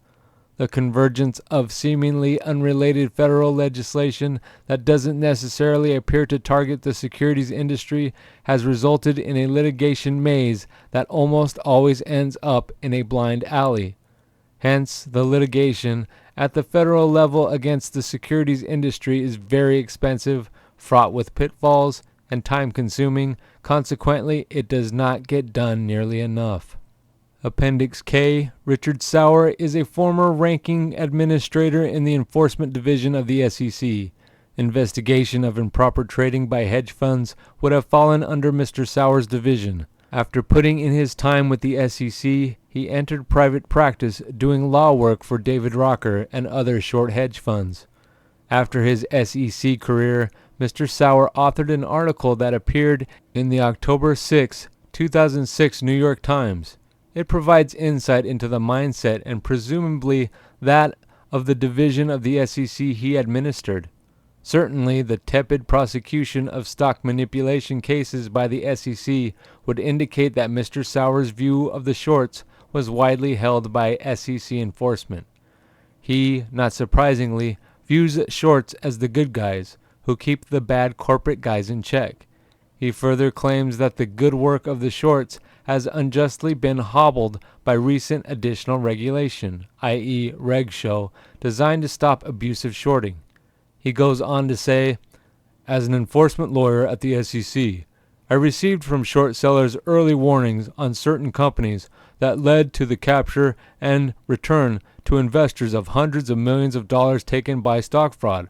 The convergence of seemingly unrelated federal legislation that doesn't necessarily appear to target the securities industry has resulted in a litigation maze that almost always ends up in a blind alley. Hence, the litigation at the federal level against the securities industry is very expensive, fraught with pitfalls, and time-consuming. Consequently, it does not get done nearly enough. Appendix K. Richard Sauer is a former ranking administrator in the Enforcement Division of the SEC. Investigation of improper trading by hedge funds would have fallen under Mr. Sauer's division. After putting in his time with the SEC, he entered private practice doing law work for David Rocker and other short hedge funds. After his SEC career, Mr. Sauer authored an article that appeared in the October 6, 2006 New York Times. It provides insight into the mindset and presumably that of the division of the SEC he administered. Certainly, the tepid prosecution of stock manipulation cases by the SEC would indicate that Mr. Sauer's view of the shorts was widely held by SEC enforcement. He, not surprisingly, views shorts as the good guys who keep the bad corporate guys in check. He further claims that the good work of the shorts has unjustly been hobbled by recent additional regulation, i.e. Reg Show, designed to stop abusive shorting. He goes on to say, as an enforcement lawyer at the SEC, I received from short sellers early warnings on certain companies that led to the capture and return to investors of hundreds of millions of dollars taken by stock fraud.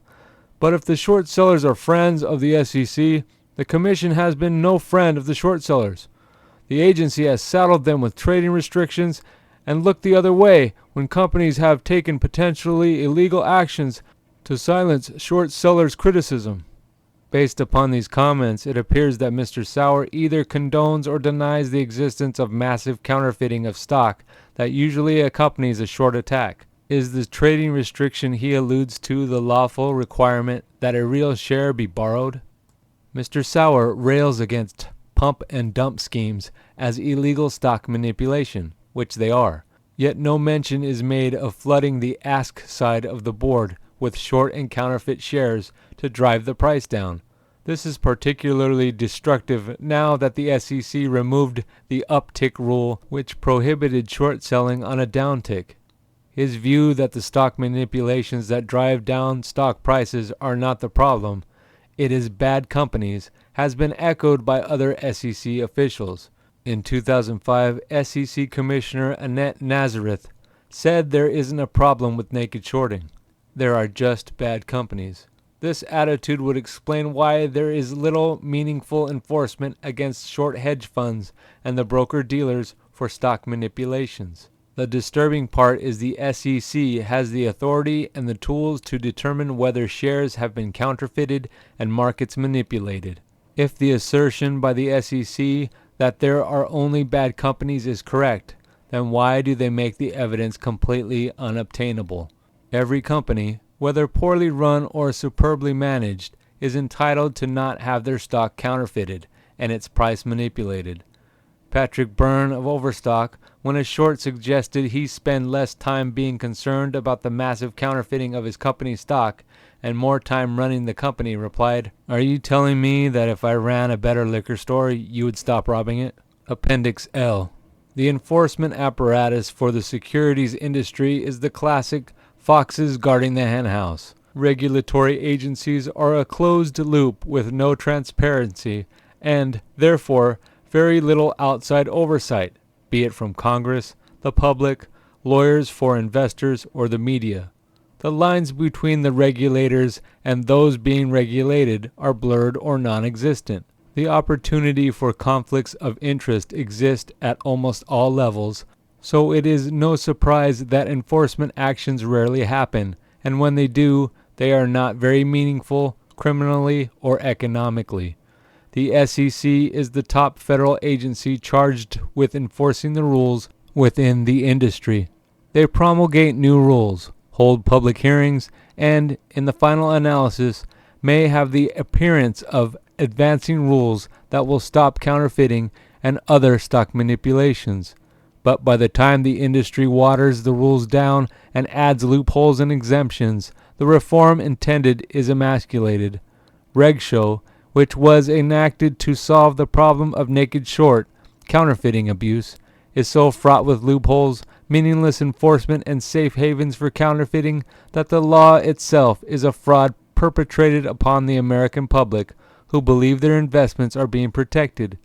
But if the short sellers are friends of the SEC, the Commission has been no friend of the short sellers. The agency has saddled them with trading restrictions and looked the other way when companies have taken potentially illegal actions to silence short sellers' criticism. Based upon these comments, it appears that Mr. Sauer either condones or denies the existence of massive counterfeiting of stock that usually accompanies a short attack. Is the trading restriction he alludes to the lawful requirement that a real share be borrowed? Mr. Sauer rails against pump and dump schemes as illegal stock manipulation, which they are. Yet no mention is made of flooding the ask side of the board with short and counterfeit shares to drive the price down. This is particularly destructive now that the SEC removed the uptick rule, which prohibited short selling on a downtick. His view that the stock manipulations that drive down stock prices are not the problem, it is bad companies, has been echoed by other SEC officials. In 2005, SEC Commissioner Annette Nazareth said there isn't a problem with naked shorting. There are just bad companies. This attitude would explain why there is little meaningful enforcement against short hedge funds and the broker-dealers for stock manipulations. The disturbing part is the SEC has the authority and the tools to determine whether shares have been counterfeited and markets manipulated. If the assertion by the SEC that there are only bad companies is correct, then why do they make the evidence completely unobtainable? Every company, whether poorly run or superbly managed, is entitled to not have their stock counterfeited and its price manipulated. Patrick Byrne of Overstock, when a short suggested he spend less time being concerned about the massive counterfeiting of his company's stock and more time running the company, replied, "Are you telling me that if I ran a better liquor store, you would stop robbing it?" Appendix L. The enforcement apparatus for the securities industry is the classic foxes guarding the henhouse. Regulatory agencies are a closed loop with no transparency and, therefore, very little outside oversight, be it from Congress, the public, lawyers for investors, or the media. The lines between the regulators and those being regulated are blurred or non-existent. The opportunity for conflicts of interest exists at almost all levels, so it is no surprise that enforcement actions rarely happen, and when they do, they are not very meaningful, criminally or economically. The SEC is the top federal agency charged with enforcing the rules within the industry. They promulgate new rules, hold public hearings, and, in the final analysis, may have the appearance of advancing rules that will stop counterfeiting and other stock manipulations. But by the time the industry waters the rules down and adds loopholes and exemptions, the reform intended is emasculated. Reg Show, which was enacted to solve the problem of naked short, counterfeiting abuse, is so fraught with loopholes, meaningless enforcement, and safe havens for counterfeiting that the law itself is a fraud perpetrated upon the American public who believe their investments are being protected.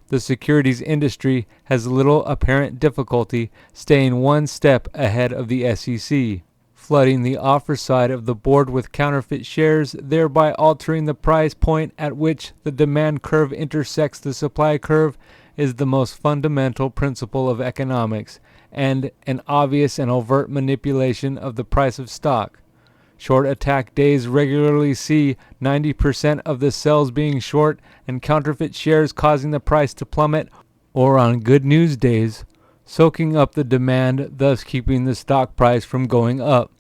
The securities industry has little apparent difficulty staying one step ahead of the SEC, flooding the offer side of the board with counterfeit shares, thereby altering the price point at which the demand curve intersects the supply curve, is the most fundamental principle of economics and an obvious and overt manipulation of the price of stock. Short attack days regularly see 90% of the sells being short and counterfeit shares causing the price to plummet, or on good news days, soaking up the demand, thus keeping the stock price from going up.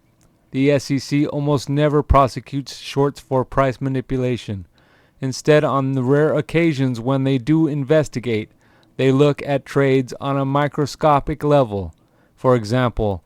The SEC almost never prosecutes shorts for price manipulation. Instead, on the rare occasions when they do investigate, they look at trades on a microscopic level. For example,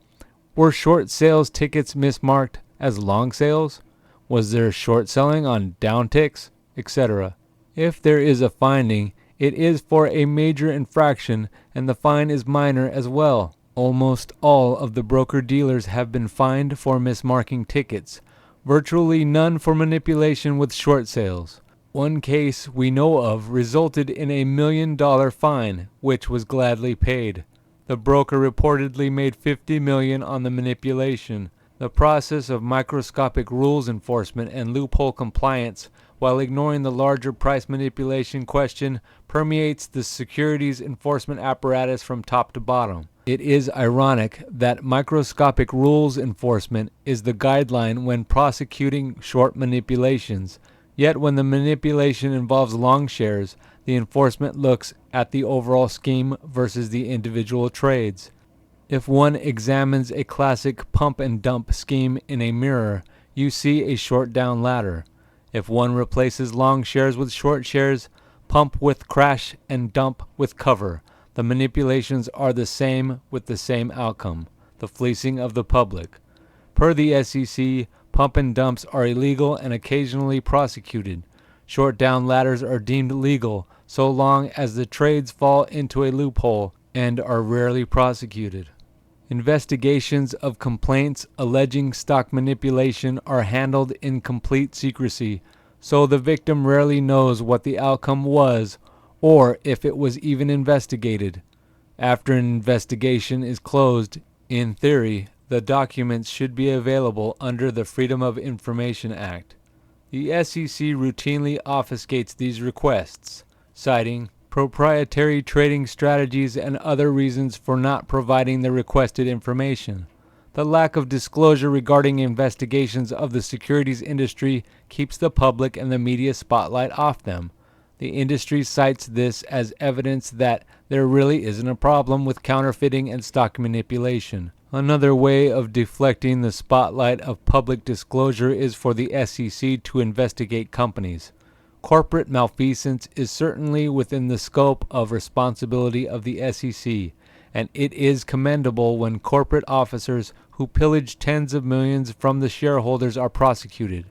were short sales tickets mismarked as long sales? Was there short selling on downticks, etc.? If there is a finding, it is for a major infraction, and the fine is minor as well. Almost all of the broker-dealers have been fined for mismarking tickets, virtually none for manipulation with short sales. One case we know of resulted in a $1 million fine, which was gladly paid. The broker reportedly made $50 million on the manipulation. The process of microscopic rules enforcement and loophole compliance, while ignoring the larger price manipulation question, permeates the securities enforcement apparatus from top to bottom. It is ironic that microscopic rules enforcement is the guideline when prosecuting short manipulations, yet when the manipulation involves long shares, the enforcement looks at the overall scheme versus the individual trades. If one examines a classic pump and dump scheme in a mirror, you see a short down ladder. If one replaces long shares with short shares, pump with crash and dump with cover, the manipulations are the same with the same outcome, the fleecing of the public. Per the SEC, pump and dumps are illegal and occasionally prosecuted. Short down ladders are deemed legal so long as the trades fall into a loophole and are rarely prosecuted. Investigations of complaints alleging stock manipulation are handled in complete secrecy, so the victim rarely knows what the outcome was or if it was even investigated. After an investigation is closed, in theory, the documents should be available under the Freedom of Information Act. The SEC routinely obfuscates these requests, citing proprietary trading strategies and other reasons for not providing the requested information. The lack of disclosure regarding investigations of the securities industry keeps the public and the media spotlight off them. The industry cites this as evidence that there really isn't a problem with counterfeiting and stock manipulation. Another way of deflecting the spotlight of public disclosure is for the SEC to investigate companies. Corporate malfeasance is certainly within the scope of responsibility of the SEC, and it is commendable when corporate officers who pillage tens of millions from the shareholders are prosecuted.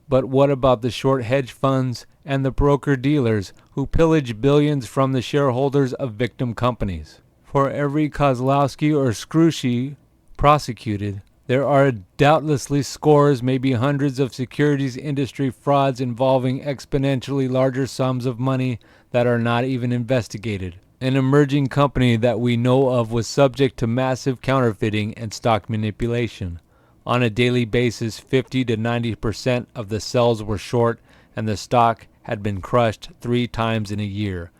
But what about the short hedge funds and the broker-dealers who pillage billions from the shareholders of victim companies? For every Kozlowski or Scrushy prosecuted, there are doubtlessly scores, maybe hundreds of securities industry frauds involving exponentially larger sums of money that are not even investigated. An emerging company that we know of was subject to massive counterfeiting and stock manipulation. On a daily basis, 50 to 90% of the sells were short, and the stock had been crushed 3 times in a year.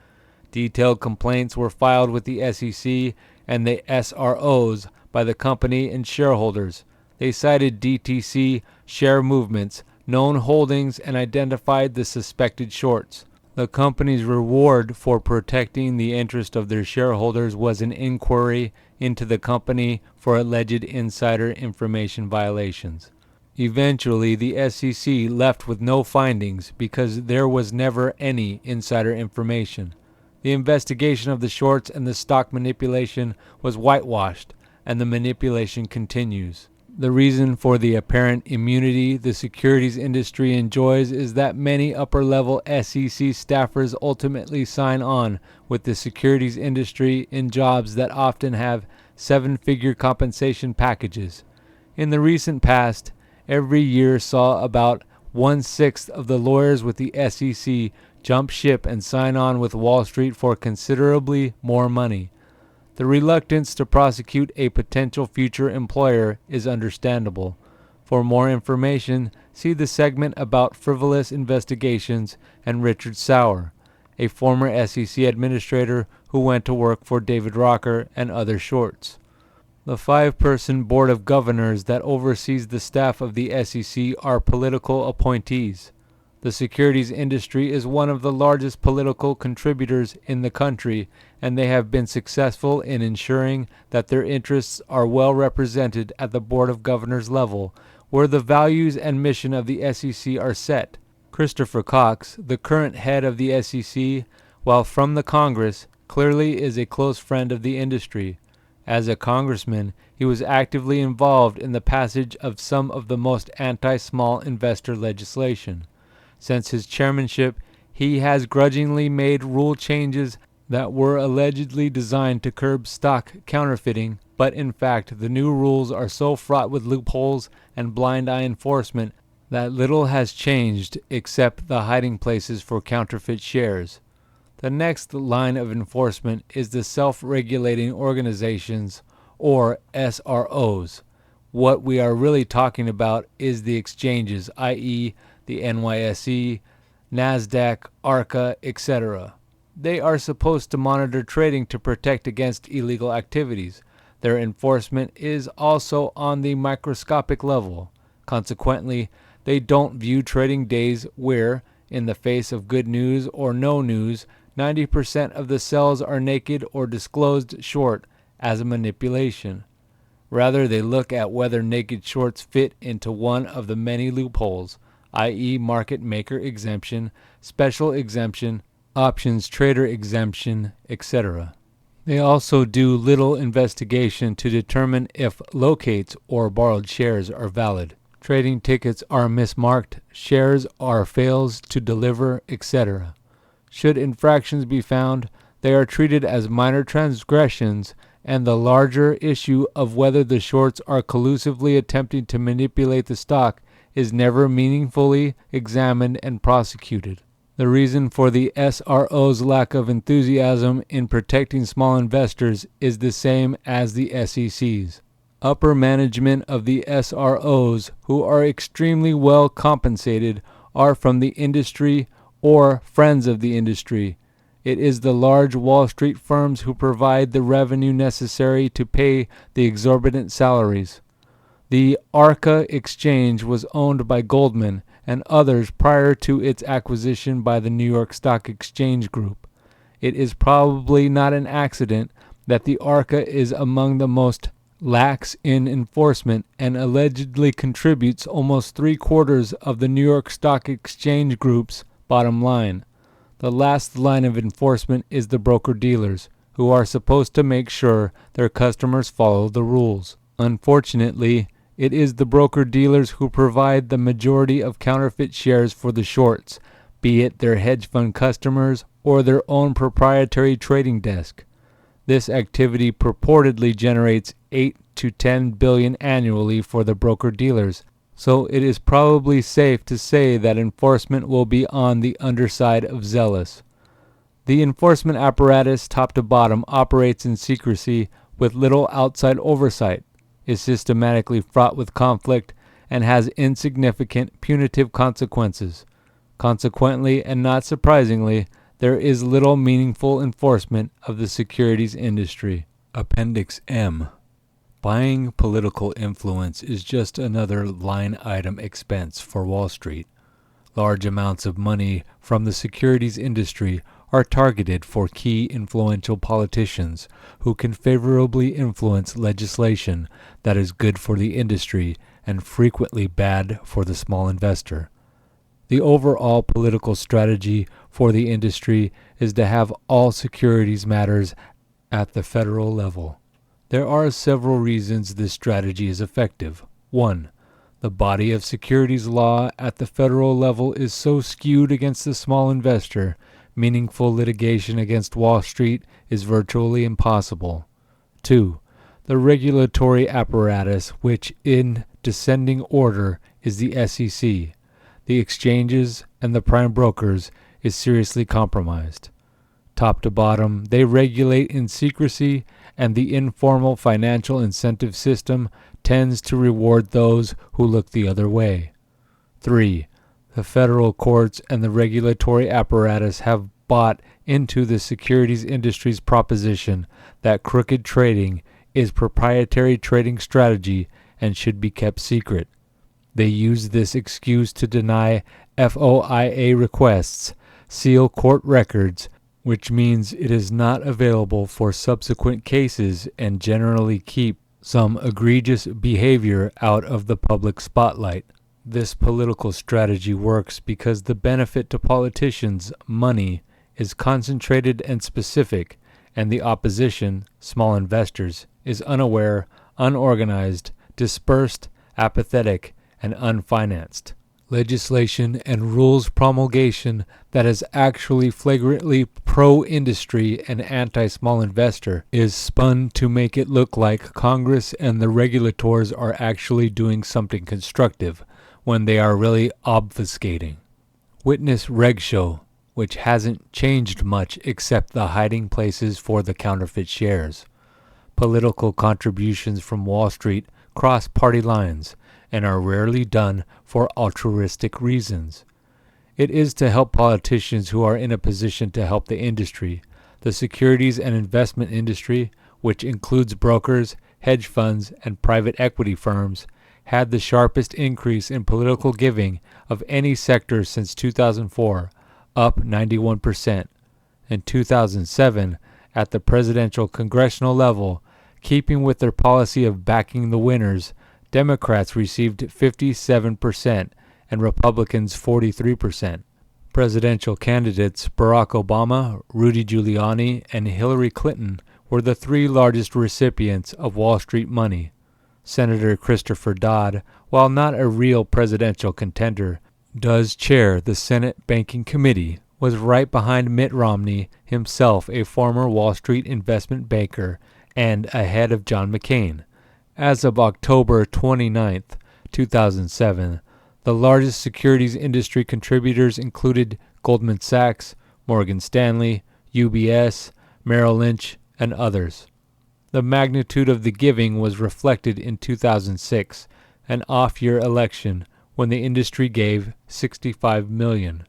Detailed complaints were filed with the SEC and the SROs by the company and shareholders. They cited DTC share movements, known holdings, and identified the suspected shorts. The company's reward for protecting the interest of their shareholders was an inquiry into the company for alleged insider information violations. Eventually, the SEC left with no findings because there was never any insider information. The investigation of the shorts and the stock manipulation was whitewashed, and the manipulation continues. The reason for the apparent immunity the securities industry enjoys is that many upper-level SEC staffers ultimately sign on with the securities industry in jobs that often have 7-figure compensation packages. In the recent past, every year saw about 1/6 of the lawyers with the SEC jump ship and sign on with Wall Street for considerably more money. The reluctance to prosecute a potential future employer is understandable. For more information, see the segment about frivolous investigations and Richard Sauer, a former SEC administrator who went to work for David Rocker and other shorts. The 5-person board of governors that oversees the staff of the SEC are political appointees. The securities industry is one of the largest political contributors in the country, and they have been successful in ensuring that their interests are well represented at the Board of Governors level, where the values and mission of the SEC are set. Christopher Cox, the current head of the SEC, while from the Congress, clearly is a close friend of the industry. As a congressman, he was actively involved in the passage of some of the most anti-small investor legislation. Since his chairmanship, he has grudgingly made rule changes that were allegedly designed to curb stock counterfeiting, but in fact the new rules are so fraught with loopholes and blind eye enforcement that little has changed except the hiding places for counterfeit shares. The next line of enforcement is the self-regulating organizations, or SROs. What we are really talking about is the exchanges, i.e. the NYSE, NASDAQ, ARCA, etc. They are supposed to monitor trading to protect against illegal activities. Their enforcement is also on the microscopic level. Consequently, they don't view trading days where, in the face of good news or no news, 90% of the sells are naked or disclosed short as a manipulation. Rather, they look at whether naked shorts fit into one of the many loopholes, i.e. market maker exemption, special exemption, options trader exemption, etc. They also do little investigation to determine if locates or borrowed shares are valid. Trading tickets are mismarked, shares are fails to deliver, etc. Should infractions be found, they are treated as minor transgressions, and the larger issue of whether the shorts are collusively attempting to manipulate the stock is never meaningfully examined and prosecuted. The reason for the SRO's lack of enthusiasm in protecting small investors is the same as the SEC's. Upper management of the SROs, who are extremely well compensated, are from the industry or friends of the industry. It is the large Wall Street firms who provide the revenue necessary to pay the exorbitant salaries. The ARCA exchange was owned by Goldman and others prior to its acquisition by the New York Stock Exchange Group. It is probably not an accident that the ARCA is among the most lax in enforcement and allegedly contributes almost 3/4 of the New York Stock Exchange Group's bottom line. The last line of enforcement is the broker-dealers, who are supposed to make sure their customers follow the rules. Unfortunately, it is the broker-dealers who provide the majority of counterfeit shares for the shorts, be it their hedge fund customers or their own proprietary trading desk. This activity purportedly generates 8 to 10 billion annually for the broker-dealers, so it is probably safe to say that enforcement will be on the underside of zealous. The enforcement apparatus, top to bottom, operates in secrecy with little outside oversight, is systematically fraught with conflict, and has insignificant punitive consequences. Consequently, and not surprisingly, there is little meaningful enforcement of the securities industry. Appendix M. Buying political influence is just another line item expense for Wall Street. Large amounts of money from the securities industry are targeted for key influential politicians who can favorably influence legislation that is good for the industry and frequently bad for the small investor. The overall political strategy for the industry is to have all securities matters at the federal level. There are several reasons this strategy is effective. 1. The body of securities law at the federal level is so skewed against the small investor, meaningful litigation against Wall Street is virtually impossible. 2. The regulatory apparatus, which in descending order is the SEC, the exchanges, and the prime brokers, is seriously compromised. Top to bottom, they regulate in secrecy, and the informal financial incentive system tends to reward those who look the other way. 3. The federal courts and the regulatory apparatus have bought into the securities industry's proposition that crooked trading is proprietary trading strategy and should be kept secret. They use this excuse to deny FOIA requests, seal court records, which means it is not available for subsequent cases, and generally keep some egregious behavior out of the public spotlight. This political strategy works because the benefit to politicians, money, is concentrated and specific, and the opposition, small investors, is unaware, unorganized, dispersed, apathetic, and unfinanced. Legislation and rules promulgation that is actually flagrantly pro-industry and anti-small investor is spun to make it look like Congress and the regulators are actually doing something constructive, when they are really obfuscating. Witness Reg Show, which hasn't changed much except the hiding places for the counterfeit shares. Political contributions from Wall Street cross party lines and are rarely done for altruistic reasons. It is to help politicians who are in a position to help the industry. The securities and investment industry, which includes brokers, hedge funds, and private equity firms, had the sharpest increase in political giving of any sector since 2004, up 91%. In 2007, at the presidential congressional level, keeping with their policy of backing the winners, Democrats received 57% and Republicans 43%. Presidential candidates Barack Obama, Rudy Giuliani, and Hillary Clinton were the three largest recipients of Wall Street money. Senator Christopher Dodd, while not a real presidential contender, does chair the Senate Banking Committee, was right behind Mitt Romney, himself a former Wall Street investment banker, and ahead of John McCain. As of October 29, 2007, the largest securities industry contributors included Goldman Sachs, Morgan Stanley, UBS, Merrill Lynch, and others. The magnitude of the giving was reflected in 2006, an off-year election, when the industry gave $65 million.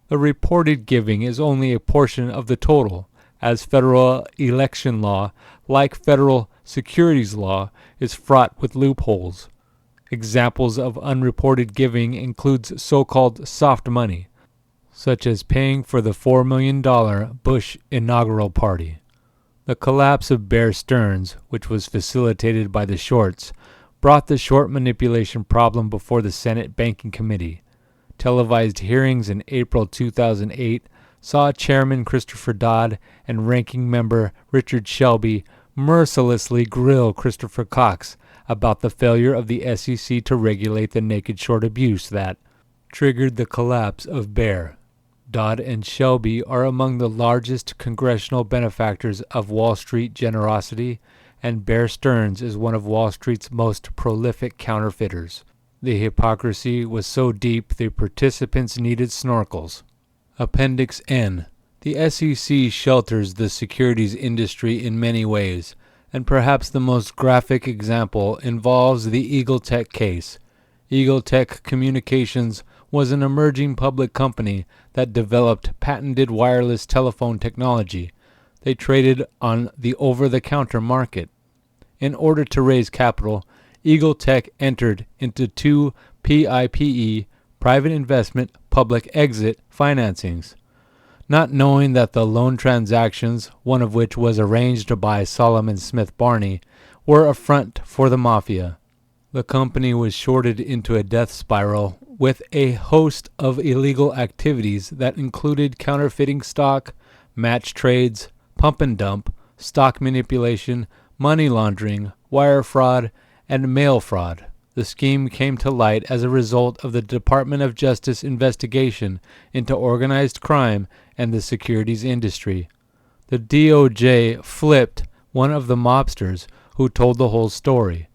The reported giving is only a portion of the total, as federal election law, like federal securities law, is fraught with loopholes. Examples of unreported giving includes so-called soft money, such as paying for the $4 million Bush inaugural party. The collapse of Bear Stearns, which was facilitated by the shorts, brought the short manipulation problem before the Senate Banking Committee. Televised hearings in April 2008 saw Chairman Christopher Dodd and Ranking Member Richard Shelby mercilessly grill Christopher Cox about the failure of the SEC to regulate the naked short abuse that triggered the collapse of Bear. Dodd and Shelby are among the largest congressional benefactors of Wall Street generosity, and Bear Stearns is one of Wall Street's most prolific counterfeiters. The hypocrisy was so deep the participants needed snorkels. Appendix N. The SEC shelters the securities industry in many ways, and perhaps the most graphic example involves the EagleTech case. EagleTech Communications was an emerging public company that developed patented wireless telephone technology. They traded on the over-the-counter market. In order to raise capital, EagleTech entered into two PIPE, private investment public exit financings. Not knowing that the loan transactions, one of which was arranged by Solomon Smith Barney, were a front for the mafia. The company was shorted into a death spiral with a host of illegal activities that included counterfeiting stock, match trades, pump and dump, stock manipulation, money laundering, wire fraud, and mail fraud. The scheme came to light as a result of the Department of Justice investigation into organized crime and the securities industry. The DOJ flipped one of the mobsters who told the whole story.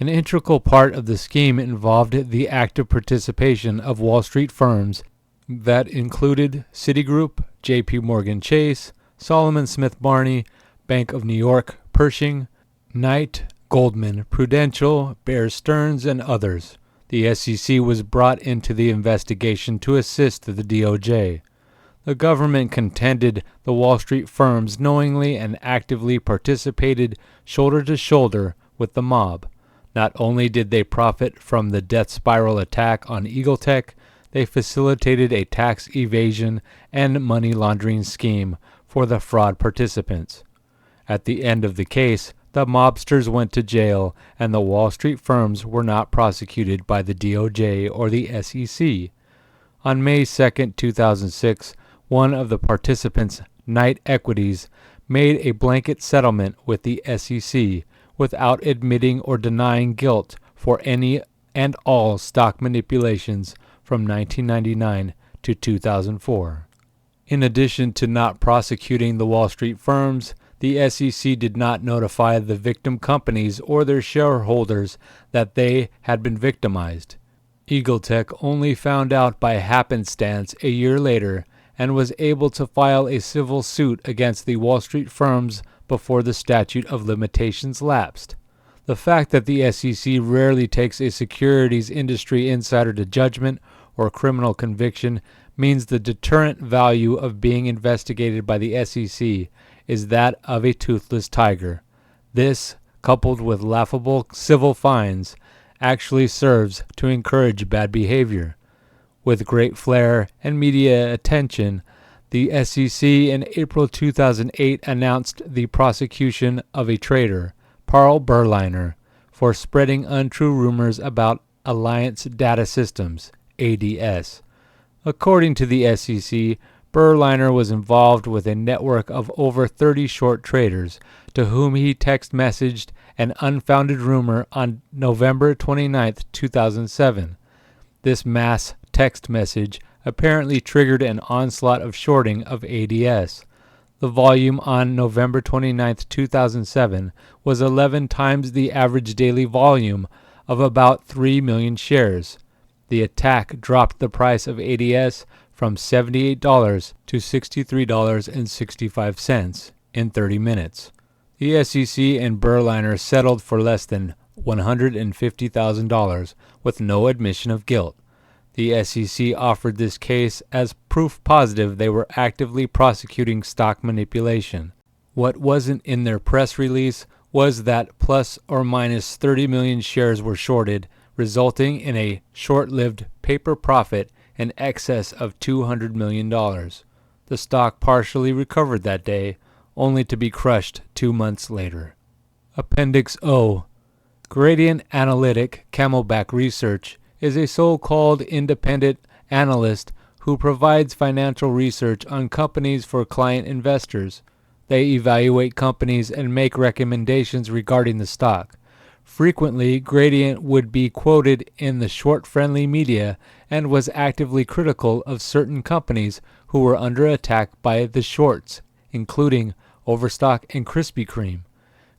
An integral part of the scheme involved the active participation of Wall Street firms that included Citigroup, J.P. Morgan Chase, Solomon Smith Barney, Bank of New York, Pershing, Knight, Goldman, Prudential, Bear Stearns, and others. The SEC was brought into the investigation to assist the DOJ. The government contended the Wall Street firms knowingly and actively participated shoulder to shoulder with the mob. Not only did they profit from the death spiral attack on EagleTech, they facilitated a tax evasion and money laundering scheme for the fraud participants. At the end of the case, the mobsters went to jail, and the Wall Street firms were not prosecuted by the DOJ or the SEC. On May 2, 2006, one of the participants, Knight Equities, made a blanket settlement with the SEC without admitting or denying guilt for any and all stock manipulations from 1999 to 2004. In addition to not prosecuting the Wall Street firms, the SEC did not notify the victim companies or their shareholders that they had been victimized. EagleTech only found out by happenstance a year later and was able to file a civil suit against the Wall Street firms before the statute of limitations lapsed. The fact that the SEC rarely takes a securities industry insider to judgment or criminal conviction means the deterrent value of being investigated by the SEC is that of a toothless tiger. This, coupled with laughable civil fines, actually serves to encourage bad behavior. With great flair and media attention, the SEC in April 2008 announced the prosecution of a trader, Paul Berliner, for spreading untrue rumors about Alliance Data Systems, ADS. According to the SEC, Berliner was involved with a network of over 30 short traders to whom he text messaged an unfounded rumor on November 29, 2007. This mass text message apparently triggered an onslaught of shorting of ADS. The volume on November 29, 2007 was 11 times the average daily volume of about 3 million shares. The attack dropped the price of ADS from $78 to $63.65 in 30 minutes. The SEC and Berliner settled for less than $150,000 with no admission of guilt. The SEC offered this case as proof positive they were actively prosecuting stock manipulation. What wasn't in their press release was that plus or minus 30 million shares were shorted, resulting in a short-lived paper profit in excess of $200 million. The stock partially recovered that day, only to be crushed 2 months later. Appendix O. Gradient Analytic Camelback Research is a so-called independent analyst who provides financial research on companies for client investors. They evaluate companies and make recommendations regarding the stock. Frequently, Gradient would be quoted in the short-friendly media and was actively critical of certain companies who were under attack by the shorts, including Overstock and Krispy Kreme.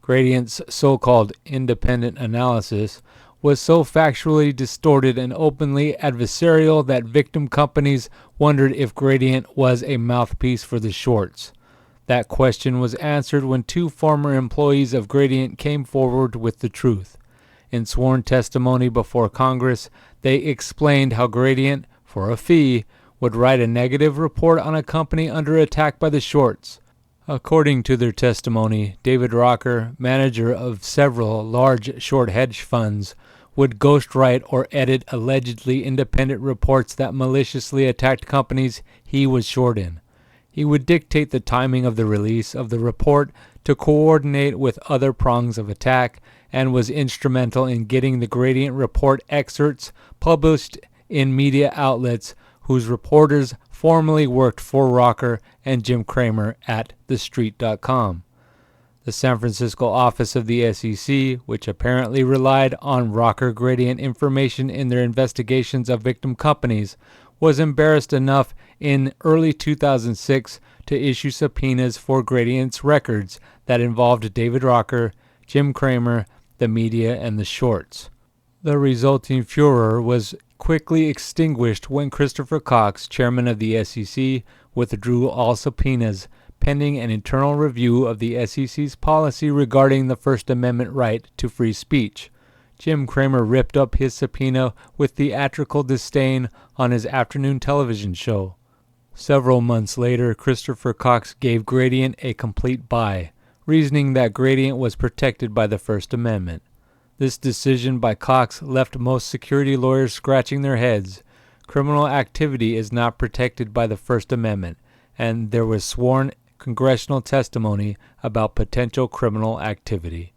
Gradient's so-called independent analysis was so factually distorted and openly adversarial that victim companies wondered if Gradient was a mouthpiece for the shorts. That question was answered when 2 former employees of Gradient came forward with the truth. In sworn testimony before Congress, they explained how Gradient, for a fee, would write a negative report on a company under attack by the shorts. According to their testimony, David Rocker, manager of several large short hedge funds, would ghostwrite or edit allegedly independent reports that maliciously attacked companies he was short in. He would dictate the timing of the release of the report to coordinate with other prongs of attack and was instrumental in getting the Gradient report excerpts published in media outlets whose reporters formerly worked for Rocker and Jim Cramer at TheStreet.com. The San Francisco office of the SEC, which apparently relied on Rocker Gradient information in their investigations of victim companies, was embarrassed enough in early 2006 to issue subpoenas for Gradient's records that involved David Rocker, Jim Cramer, the media, and the shorts. The resulting furor was quickly extinguished when Christopher Cox, chairman of the SEC, withdrew all subpoenas pending an internal review of the SEC's policy regarding the First Amendment right to free speech. Jim Cramer ripped up his subpoena with theatrical disdain on his afternoon television show. Several months later, Christopher Cox gave Gradient a complete buy, reasoning that Gradient was protected by the First Amendment. This decision by Cox left most security lawyers scratching their heads. Criminal activity is not protected by the First Amendment, and there was sworn congressional testimony about potential criminal activity.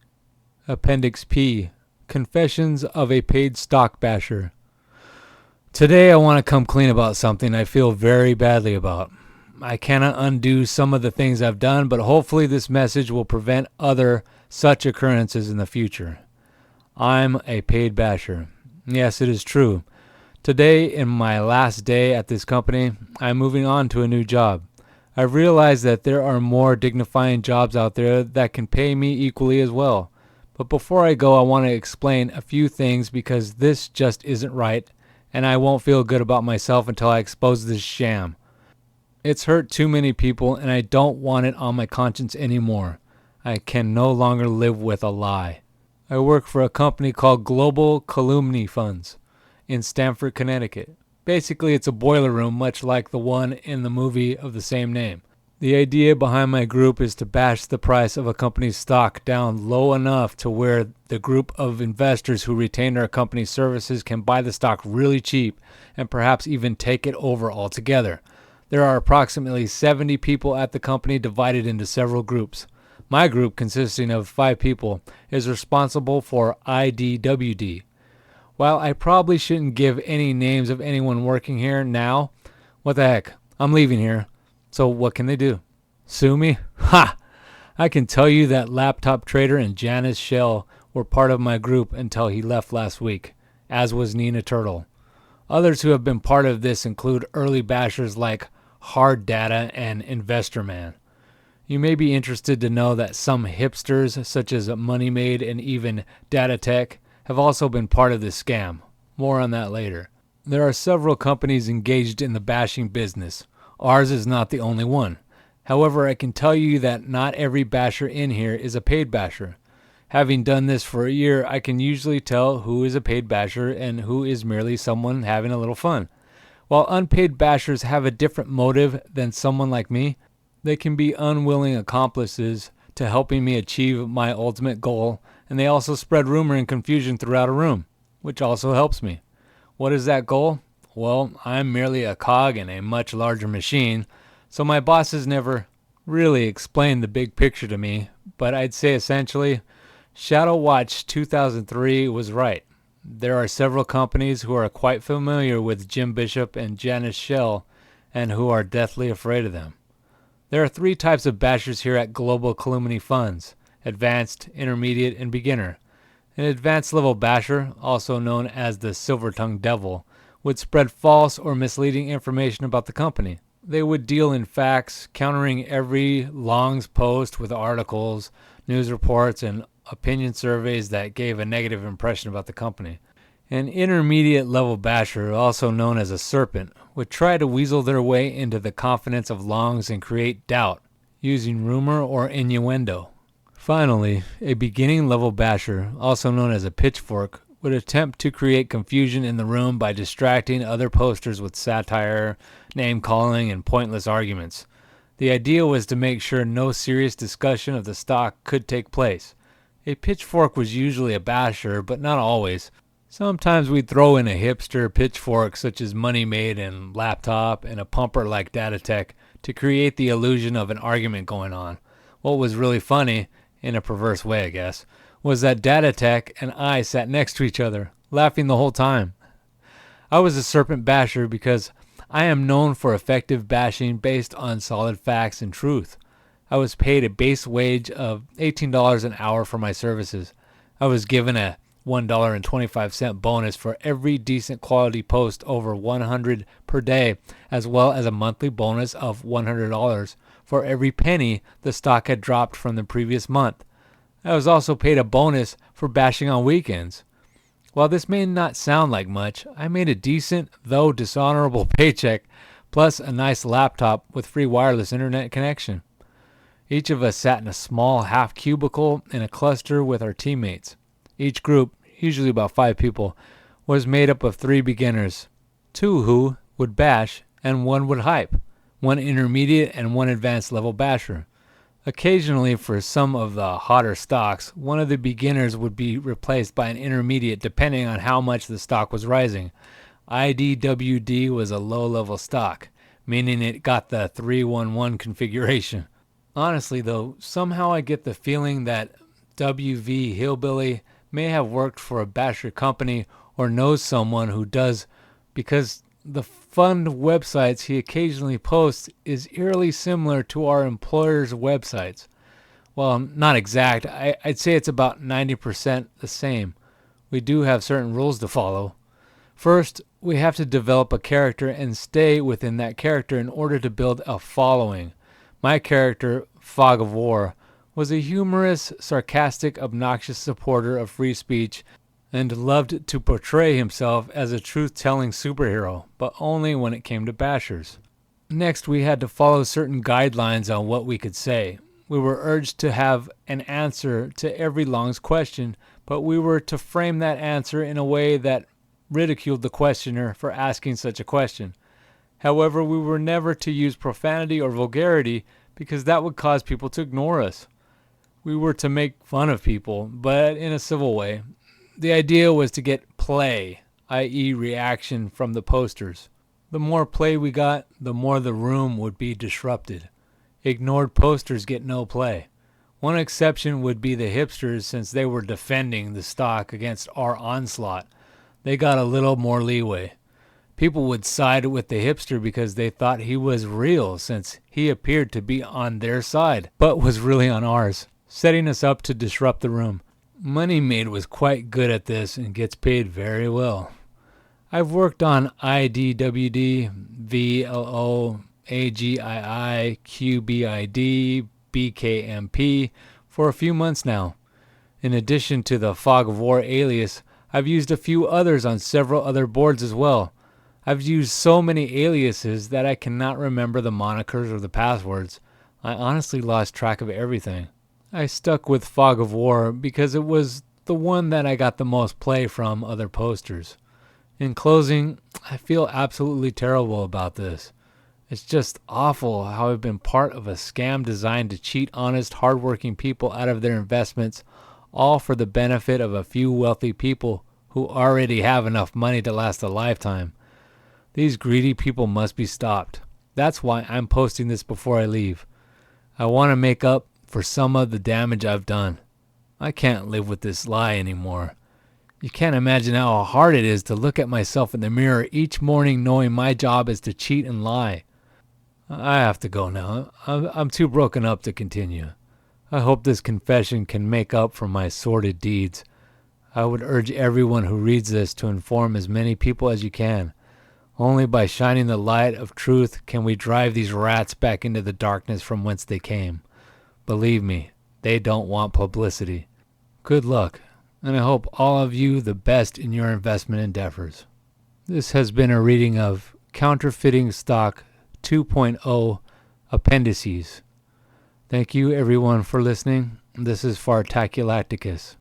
Appendix P. Confessions of a Paid Stock Basher. Today I want to come clean about something I feel very badly about. I cannot undo some of the things I've done, but hopefully this message will prevent other such occurrences in the future. I'm a paid basher. Yes, it is true. Today, in my last day at this company, I'm moving on to a new job. I've realized that there are more dignifying jobs out there that can pay me equally as well. But before I go, I want to explain a few things because this just isn't right, and I won't feel good about myself until I expose this sham. It's hurt too many people, and I don't want it on my conscience anymore. I can no longer live with a lie. I work for a company called Global Calumny Funds in Stamford, Connecticut. Basically, it's a boiler room much like the one in the movie of the same name. The idea behind my group is to bash the price of a company's stock down low enough to where the group of investors who retain our company's services can buy the stock really cheap and perhaps even take it over altogether. There are approximately 70 people at the company divided into several groups. My group, consisting of 5 people, is responsible for IDWD. While I probably shouldn't give any names of anyone working here now, what the heck, I'm leaving here. So what can they do? Sue me? Ha! I can tell you that Laptop Trader and Janice Shell were part of my group until he left last week, as was Nina Turtle. Others who have been part of this include early bashers like Hard Data and Investor Man. You may be interested to know that some hipsters such as MoneyMade and even Data Tech have also been part of this scam. More on that later. There are several companies engaged in the bashing business. Ours is not the only one. However, I can tell you that not every basher in here is a paid basher. Having done this for a year, I can usually tell who is a paid basher and who is merely someone having a little fun. While unpaid bashers have a different motive than someone like me, they can be unwilling accomplices to helping me achieve my ultimate goal, and they also spread rumor and confusion throughout a room, which also helps me. What is that goal? Well, I'm merely a cog in a much larger machine, so my bosses never really explained the big picture to me, but I'd say essentially, Shadow Watch 2003 was right. There are several companies who are quite familiar with Jim Bishop and Janice Shell and who are deathly afraid of them. There are 3 types of bashers here at Global Calumny Funds: advanced, intermediate, and beginner. An advanced level basher, also known as the Silver-Tongued Devil, would spread false or misleading information about the company. They would deal in facts, countering every Long's post with articles, news reports, and opinion surveys that gave a negative impression about the company. An intermediate level basher, also known as a serpent, would try to weasel their way into the confidence of Longs and create doubt, using rumor or innuendo. Finally, a beginning level basher, also known as a pitchfork, would attempt to create confusion in the room by distracting other posters with satire, name-calling, and pointless arguments. The idea was to make sure no serious discussion of the stock could take place. A pitchfork was usually a basher, but not always. Sometimes we'd throw in a hipster pitchfork such as MoneyMade and Laptop and a pumper like DataTech to create the illusion of an argument going on. What was really funny, in a perverse way I guess, was that DataTech and I sat next to each other, laughing the whole time. I was a serpent basher because I am known for effective bashing based on solid facts and truth. I was paid a base wage of $18 an hour for my services. I was given a $1.25 bonus for every decent quality post over 100 per day, as well as a monthly bonus of $100 for every penny the stock had dropped from the previous month. I was also paid a bonus for bashing on weekends. While this may not sound like much, I made a decent, though dishonorable paycheck, plus a nice laptop with free wireless internet connection. Each of us sat in a small half cubicle in a cluster with our teammates. Each group, usually about 5 people, was made up of 3 beginners, 2 who would bash and 1 would hype, 1 intermediate and 1 advanced level basher. Occasionally, for some of the hotter stocks, one of the beginners would be replaced by an intermediate depending on how much the stock was rising. IDWD was a low-level stock, meaning it got the 311 configuration. Honestly, though, somehow I get the feeling that WV Hillbilly may have worked for a basher company or knows someone who does, because the fund websites he occasionally posts is eerily similar to our employers' websites. Well, not exact. I'd say it's about 90% the same. We do have certain rules to follow. First, we have to develop a character and stay within that character in order to build a following. My character, Fog of War, was a humorous, sarcastic, obnoxious supporter of free speech and loved to portray himself as a truth-telling superhero, but only when it came to bashers. Next, we had to follow certain guidelines on what we could say. We were urged to have an answer to every Long's question, but we were to frame that answer in a way that ridiculed the questioner for asking such a question. However, we were never to use profanity or vulgarity because that would cause people to ignore us. We were to make fun of people, but in a civil way. The idea was to get play, i.e. reaction from the posters. The more play we got, the more the room would be disrupted. Ignored posters get no play. One exception would be the hipsters, since they were defending the stock against our onslaught. They got a little more leeway. People would side with the hipster because they thought he was real, since he appeared to be on their side, but was really on ours, setting us up to disrupt the room. Money Made was quite good at this and gets paid very well. I've worked on IDWD, VLO, AGII, QBID, BKMP for a few months now. In addition to the Fog of War alias, I've used a few others on several other boards as well. I've used so many aliases that I cannot remember the monikers or the passwords. I honestly lost track of everything. I stuck with Fog of War because it was the one that I got the most play from other posters. In closing, I feel absolutely terrible about this. It's just awful how I've been part of a scam designed to cheat honest, hardworking people out of their investments, all for the benefit of a few wealthy people who already have enough money to last a lifetime. These greedy people must be stopped. That's why I'm posting this before I leave. I want to make up for some of the damage I've done. I can't live with this lie anymore. You can't imagine how hard it is to look at myself in the mirror each morning knowing my job is to cheat and lie. I have to go now. I'm too broken up to continue. I hope this confession can make up for my sordid deeds. I would urge everyone who reads this to inform as many people as you can. Only by shining the light of truth can we drive these rats back into the darkness from whence they came. Believe me, they don't want publicity. Good luck, and I hope all of you the best in your investment endeavors. This has been a reading of Counterfeiting Stock 2.0 Appendices. Thank you everyone for listening. This is Fartaculacticus.